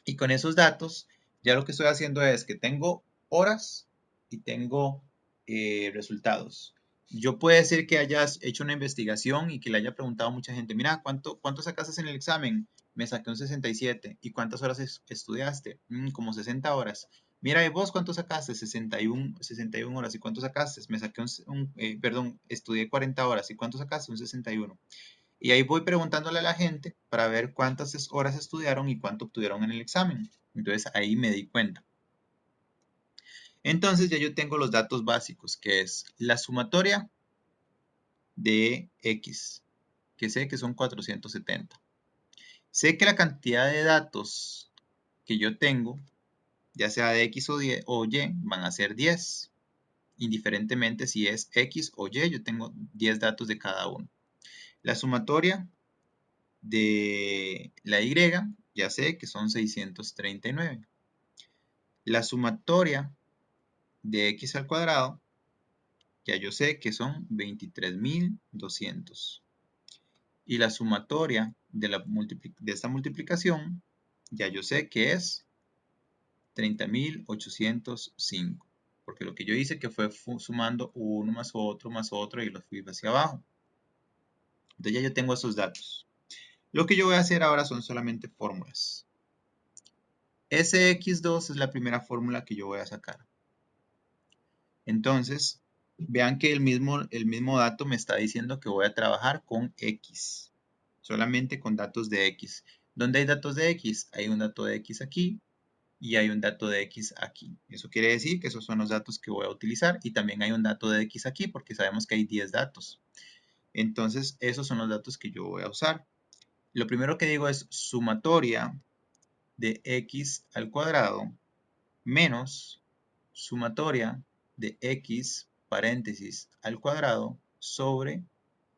Y con esos datos, ya lo que estoy haciendo es que tengo horas y tengo resultados. Yo puedo decir que hayas hecho una investigación y que le haya preguntado a mucha gente, mira, ¿cuánto sacaste en el examen? Me saqué un 67. ¿Y cuántas horas estudiaste? Como 60 horas. Mira, ¿y vos cuánto sacaste? 61 horas. ¿Y cuánto sacaste? Me saqué perdón, estudié 40 horas. ¿Y cuánto sacaste? Un 61. Y ahí voy preguntándole a la gente para ver cuántas horas estudiaron y cuánto obtuvieron en el examen. Entonces ahí me di cuenta. Entonces ya yo tengo los datos básicos, que es la sumatoria de X, que sé que son 470. Sé que la cantidad de datos que yo tengo, ya sea de X o Y, van a ser 10. Indiferentemente si es X o Y, yo tengo 10 datos de cada uno. La sumatoria de la Y, ya sé que son 639. La sumatoria de X al cuadrado, ya yo sé que son 23.200. Y la sumatoria de esta multiplicación, ya yo sé que es 30.805. Porque lo que yo hice que fue sumando uno más otro y los fui hacia abajo. Entonces ya yo tengo esos datos. Lo que yo voy a hacer ahora son solamente fórmulas. Sx2 es la primera fórmula que yo voy a sacar. Entonces, vean que el mismo dato me está diciendo que voy a trabajar con X. Solamente con datos de X. ¿Dónde hay datos de X? Hay un dato de X aquí y hay un dato de X aquí. Eso quiere decir que esos son los datos que voy a utilizar y también hay un dato de X aquí porque sabemos que hay 10 datos. Entonces, esos son los datos que yo voy a usar. Lo primero que digo es sumatoria de X al cuadrado menos sumatoria de X paréntesis al cuadrado sobre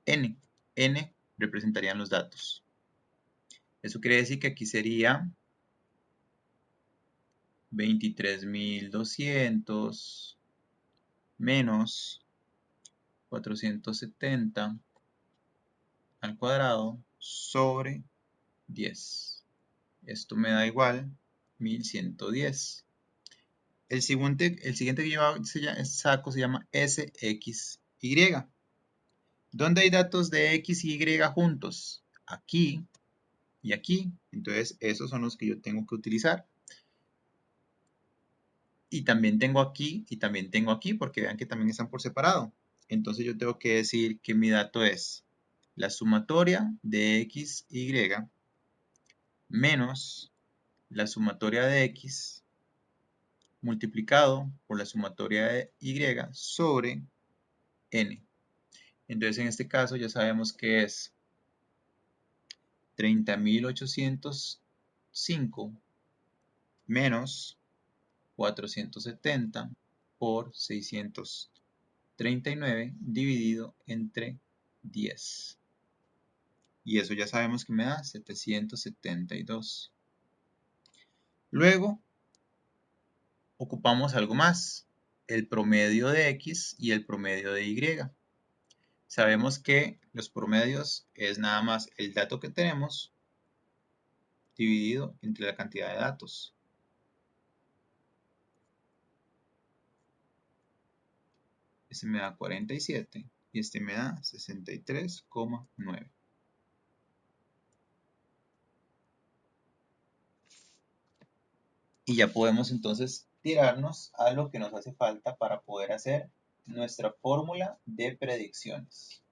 N. N representarían los datos. Eso quiere decir que aquí sería 23.200 menos 470 al cuadrado sobre 10. Esto me da igual 1110. El siguiente que yo saco se llama SXY. ¿Dónde hay datos de X y Y juntos? Aquí y aquí. Entonces, esos son los que yo tengo que utilizar. Y también tengo aquí y también tengo aquí, porque vean que también están por separado. Entonces, yo tengo que decir que mi dato es la sumatoria de X, Y menos la sumatoria de X multiplicado por la sumatoria de Y sobre N. Entonces, en este caso ya sabemos que es 30.805 menos 470 por 639 dividido entre 10. Y eso ya sabemos que me da 772. Luego, ocupamos algo más, el promedio de X y el promedio de Y. Sabemos que los promedios es nada más el dato que tenemos dividido entre la cantidad de datos. Este me da 47 y este me da 63,9. Y ya podemos entonces tirarnos a lo que nos hace falta para poder hacer nuestra fórmula de predicciones.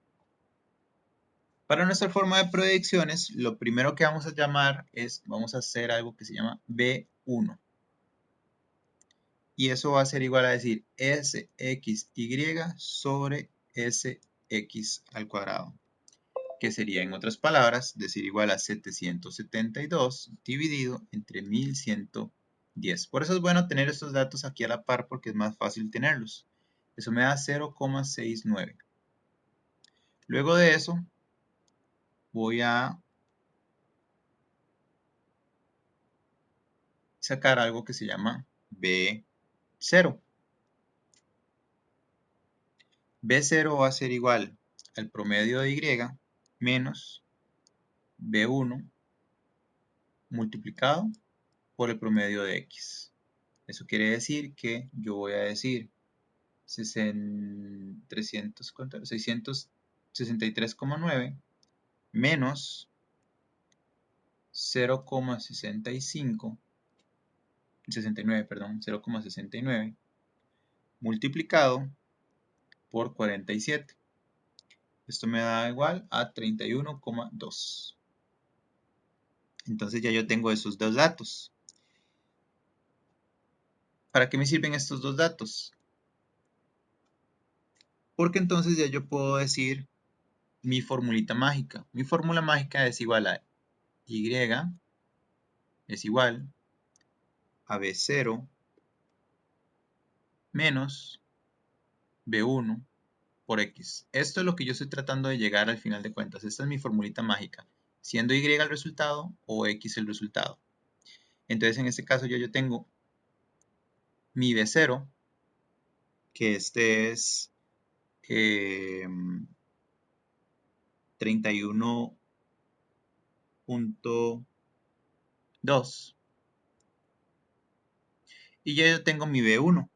Para nuestra fórmula de predicciones, lo primero que vamos a vamos a hacer algo que se llama B1. Y eso va a ser igual a decir SXY sobre SX al cuadrado. Que sería, en otras palabras, decir igual a 772 dividido entre 1110. Por eso es bueno tener estos datos aquí a la par porque es más fácil tenerlos. Eso me da 0,69. Luego de eso, voy a sacar algo que se llama B0. B0 va a ser igual al promedio de Y menos B1 multiplicado por el promedio de X. Eso quiere decir que yo voy a decir 663,9 menos 0,69 multiplicado por 47. Esto me da igual a 31,2. Entonces ya yo tengo esos dos datos. ¿Para qué me sirven estos dos datos? Porque entonces ya yo puedo decir mi formulita mágica. Mi fórmula mágica es igual a Y es igual a B0 menos B1 por X. Esto es lo que yo estoy tratando de llegar al final de cuentas. Esta es mi formulita mágica. Siendo Y el resultado o X el resultado. Entonces en este caso yo tengo mi B0, que este es 31.2. Y ya yo tengo mi B1,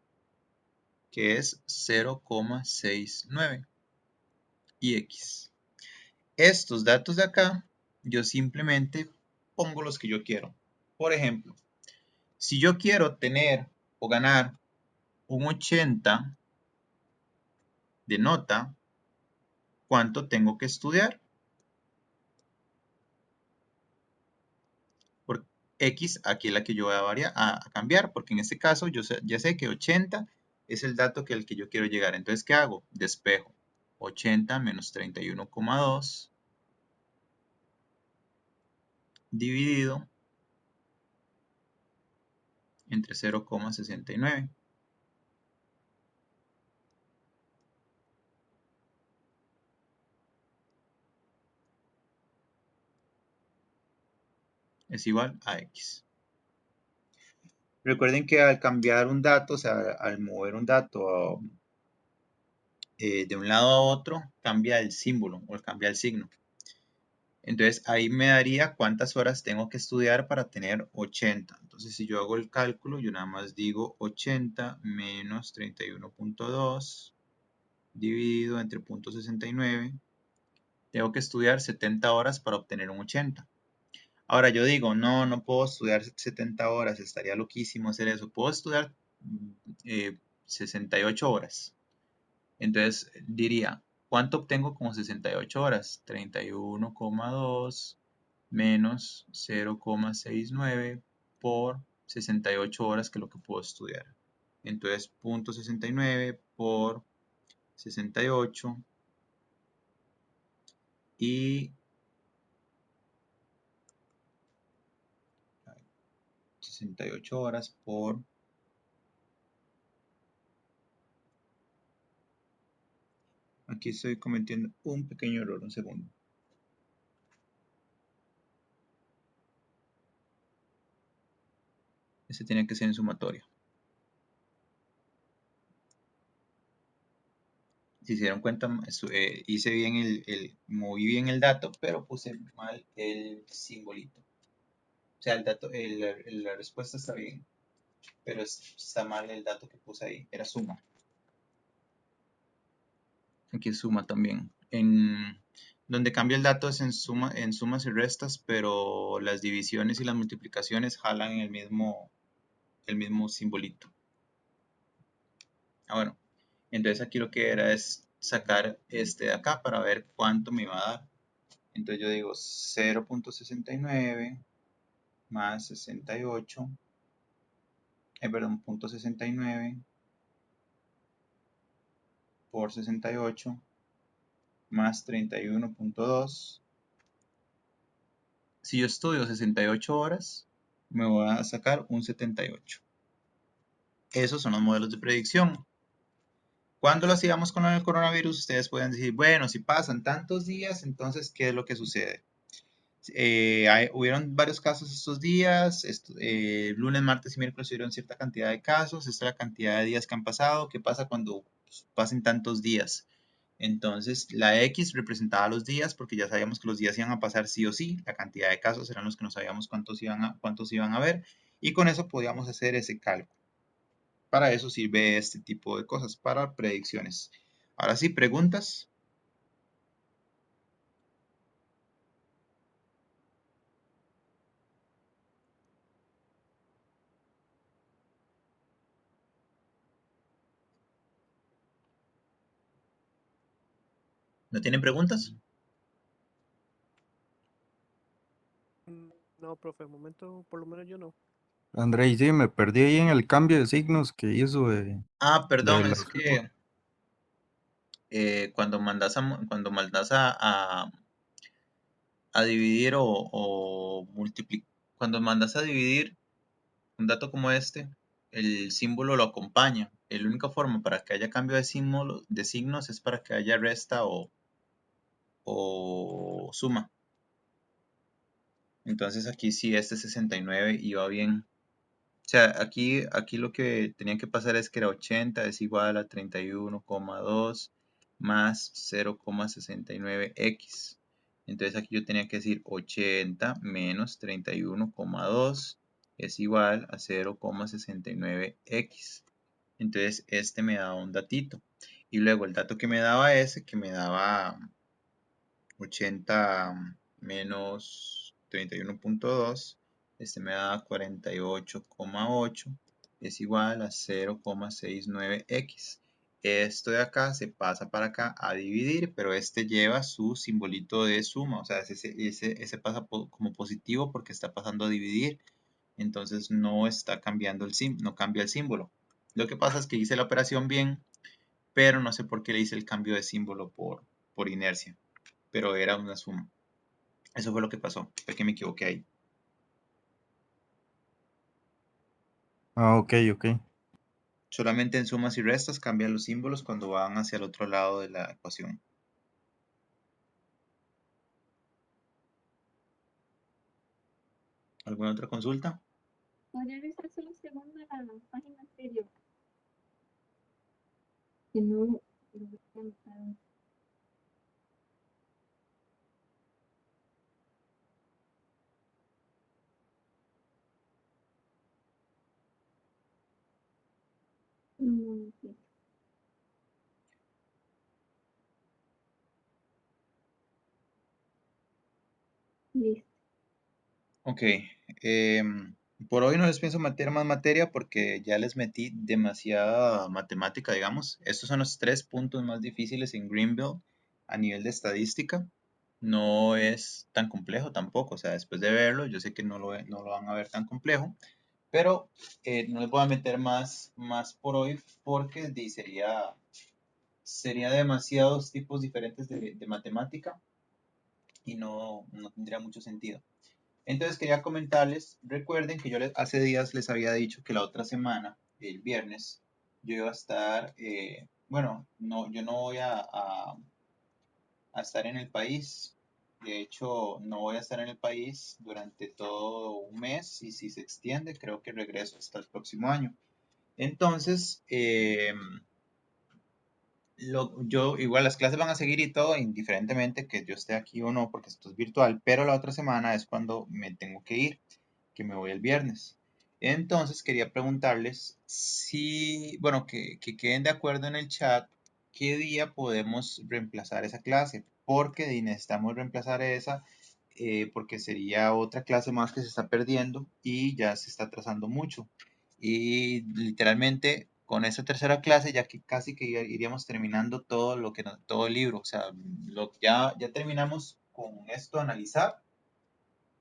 que es 0,69 y X. Estos datos de acá, yo simplemente pongo los que yo quiero. Por ejemplo, si yo quiero tener o ganar un 80 de nota, ¿cuánto tengo que estudiar? Por X, aquí es la que yo voy a cambiar, porque en este caso yo ya sé que 80 es el dato al que yo quiero llegar. Entonces, ¿qué hago? Despejo. 80 menos 31,2 dividido entre 0,69. Es igual a X. Recuerden que al cambiar un dato, o sea, al mover un dato de un lado a otro, cambia el símbolo o cambia el signo. Entonces ahí me daría cuántas horas tengo que estudiar para tener 80. Entonces si yo hago el cálculo, yo nada más digo 80 menos 31.2 dividido entre 0.69. Tengo que estudiar 70 horas para obtener un 80. Ahora yo digo, no puedo estudiar 70 horas, estaría loquísimo hacer eso. Puedo estudiar 68 horas. Entonces diría, ¿cuánto obtengo con 68 horas? 31,2 menos 0,69 por 68 horas, que es lo que puedo estudiar. Entonces, 0.69 por 68 y 68 horas por... Aquí estoy cometiendo un pequeño error, un segundo. Ese tiene que ser en sumatoria. Si se dieron cuenta, hice bien moví bien el dato, pero puse mal el simbolito. O sea, el dato, la respuesta está bien, pero está mal el dato que puse ahí. Era suma. Aquí es suma también. Donde cambia el dato es en sumas y restas, pero las divisiones y las multiplicaciones jalan el mismo simbolito. Bueno, entonces aquí lo que era es sacar este de acá para ver cuánto me iba a dar. Entonces yo digo 0.69 más 68, perdón, 0.69 por 68 más 31.2. Si yo estudio 68 horas, me voy a sacar un 78. Esos son los modelos de predicción. Cuando lo hacíamos con el coronavirus, ustedes pueden decir, bueno, si pasan tantos días, entonces, ¿qué es lo que sucede? Hubieron varios casos estos días, lunes, martes y miércoles hubieron cierta cantidad de casos, esta es la cantidad de días que han pasado. ¿Qué pasa cuando pasen tantos días? Entonces la X representaba los días porque ya sabíamos que los días iban a pasar sí o sí, la cantidad de casos eran los que no sabíamos cuántos iban a haber, y con eso podíamos hacer ese cálculo. Para eso sirve este tipo de cosas, para predicciones. Ahora sí, preguntas. ¿No tienen preguntas? No, profe, de momento, por lo menos yo no. André, sí, me perdí ahí en el cambio de signos que hizo Ah, de perdón, la es que cuando mandas a dividir o multiplicar, cuando mandas a dividir un dato como este, el símbolo lo acompaña. La única forma para que haya cambio de signos es para que haya resta o suma. Entonces aquí sí, este 69 iba bien. O sea, aquí lo que tenía que pasar es que era 80 es igual a 31,2 más 0,69x. Entonces aquí yo tenía que decir 80 menos 31,2 es igual a 0,69x. Entonces este me daba un datito. Y luego el dato que me daba ese, que me daba 80 menos 31,2, este me da 48,8, es igual a 0,69x. Esto de acá se pasa para acá a dividir, pero este lleva su simbolito de suma, o sea, ese pasa como positivo porque está pasando a dividir, entonces no está cambiando no cambia el símbolo. Lo que pasa es que hice la operación bien, pero no sé por qué le hice el cambio de símbolo por inercia, pero era una suma. Eso fue lo que pasó, fue que me equivoqué ahí. Ah, ok. Solamente en sumas y restas cambian los símbolos cuando van hacia el otro lado de la ecuación. ¿Alguna otra consulta? Podría revisar solo segundo en la página anterior. Que no lo había anotado. Un momentito. Listo. Ok, por hoy no les pienso meter más materia porque ya les metí demasiada matemática, digamos. Estos son los 3 puntos más difíciles en Greenville a nivel de estadística. No es tan complejo tampoco, o sea, después de verlo, yo sé que no lo van a ver tan complejo, pero no les voy a meter más por hoy porque sería demasiados tipos diferentes de matemática y no tendría mucho sentido. Entonces quería comentarles, recuerden que yo hace días les había dicho que la otra semana, el viernes, yo iba a estar, bueno, no, yo no voy a estar en el país. De hecho, no voy a estar en el país durante todo un mes y si se extiende, creo que regreso hasta el próximo año. Entonces, yo igual las clases van a seguir y todo, indiferentemente que yo esté aquí o no, porque esto es virtual, pero la otra semana es cuando me tengo que ir, que me voy el viernes. Entonces quería preguntarles si, bueno, que queden de acuerdo en el chat qué día podemos reemplazar esa clase, porque necesitamos reemplazar esa, porque sería otra clase más que se está perdiendo y ya se está atrasando mucho. Y literalmente con esa tercera clase ya que casi que iríamos terminando todo el libro, o sea, ya terminamos con esto, analizar.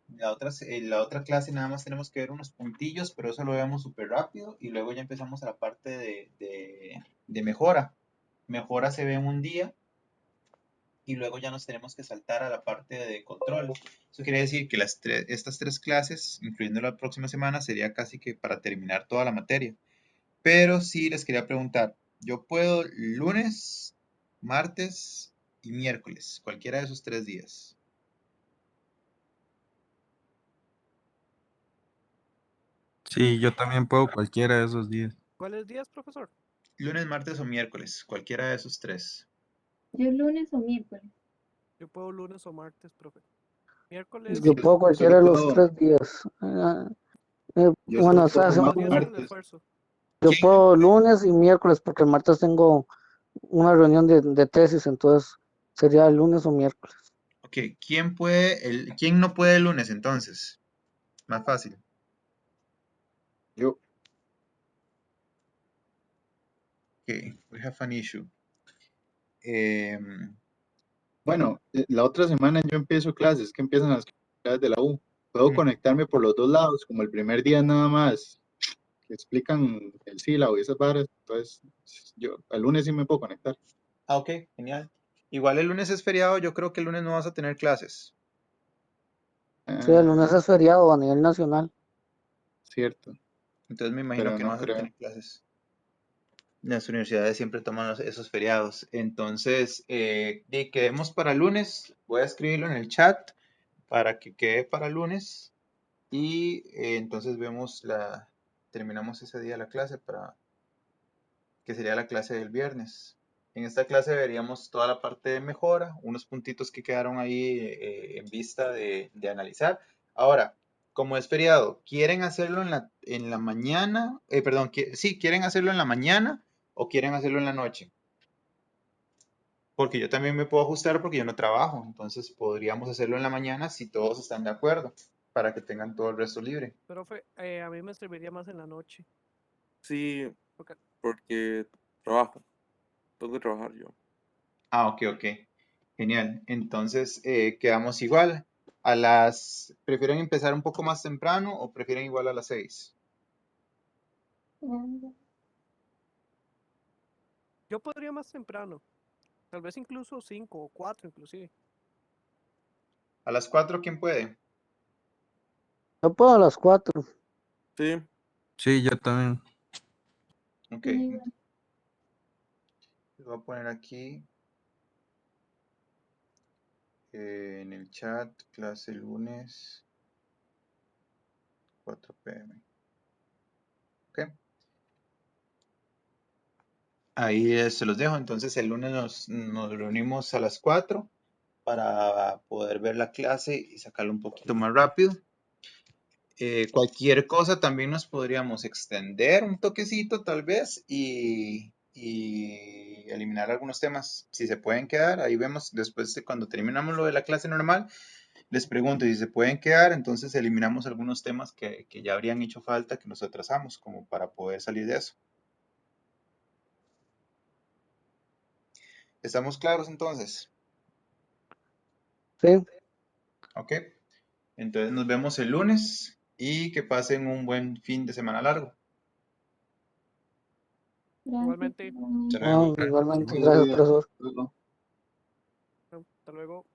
La otra clase nada más tenemos que ver unos puntillos, pero eso lo vemos súper rápido y luego ya empezamos a la parte de mejora. Mejora se ve en un día y luego ya nos tenemos que saltar a la parte de control. Eso quiere decir que estas 3 clases, incluyendo la próxima semana, sería casi que para terminar toda la materia. Pero sí les quería preguntar, yo puedo lunes, martes y miércoles, cualquiera de esos 3 días. Sí, yo también puedo cualquiera de esos días. ¿Cuáles días, profesor? Lunes, martes o miércoles, cualquiera de esos tres. Yo lunes o miércoles. Yo puedo lunes o martes, profe. Es Miércoles, que Yo puedo cualquiera de los 3 días. yo Bueno, solo o sea, puedo ¿cuál día hacen el martes. esfuerzo? yo ¿Quién no puedo puede? lunes y miércoles porque el martes tengo una reunión de tesis, entonces sería el lunes o miércoles. Ok, ¿quién no puede el lunes entonces? Más fácil. Yo, Ok, we have an issue. Em, bueno, la otra semana yo empiezo clases, que empiezan las clases de la U. Puedo mm, conectarme por los dos lados, como el primer día nada más, que explican el sílabo y esas barras. Entonces, yo el lunes sí me puedo conectar. ok, genial. Igual el lunes es feriado, yo creo que el lunes no vas a tener clases. Sí, el Ah, lunes es feriado a nivel nacional. cierto, Entonces me imagino pero que no no vas a creo. tener clases. Las universidades siempre toman esos feriados. Entonces, quedemos para lunes. Voy a escribirlo en el chat para que quede para lunes. Y entonces terminamos ese día la clase que sería la clase del viernes. En esta clase veríamos toda la parte de mejora, unos puntitos que quedaron ahí en vista de analizar. Ahora, como es feriado, ¿quieren hacerlo en la mañana? Perdón, sí, ¿quieren hacerlo en la mañana o quieren hacerlo en la noche? Porque yo también me puedo ajustar porque yo no trabajo, entonces podríamos hacerlo en la mañana si todos están de acuerdo, para que tengan todo el resto libre. Profe, a mí me serviría más en la noche. Sí, Porque porque trabajo. Tengo que trabajar yo. Ah, ok, ok. Genial. Entonces, quedamos igual. ¿Prefieren empezar un poco más temprano o prefieren igual a las 6? yo podría más temprano. Tal vez incluso 5 o 4 inclusive. ¿A las 4 quién puede? Yo puedo a las 4. Sí, Sí, yo también. Ok. Sí, Les voy a poner aquí en el chat, clase lunes, 4 p.m. Ok. Ahí se los dejo. Entonces, el lunes nos reunimos a las 4 para poder ver la clase y sacarlo un poquito más rápido. Cualquier cosa también nos podríamos extender un toquecito tal vez y eliminar algunos temas. Si se pueden quedar, ahí vemos después de cuando terminamos lo de la clase normal, les pregunto si se pueden quedar, entonces eliminamos algunos temas que ya habrían hecho falta, que nos atrasamos, como para poder salir de eso. ¿Estamos claros entonces? Sí, Ok. Entonces nos vemos el lunes y que pasen un buen fin de semana largo. gracias. Igualmente, Hasta luego. igualmente, Buen gracias, día. profesor. Luego. hasta luego.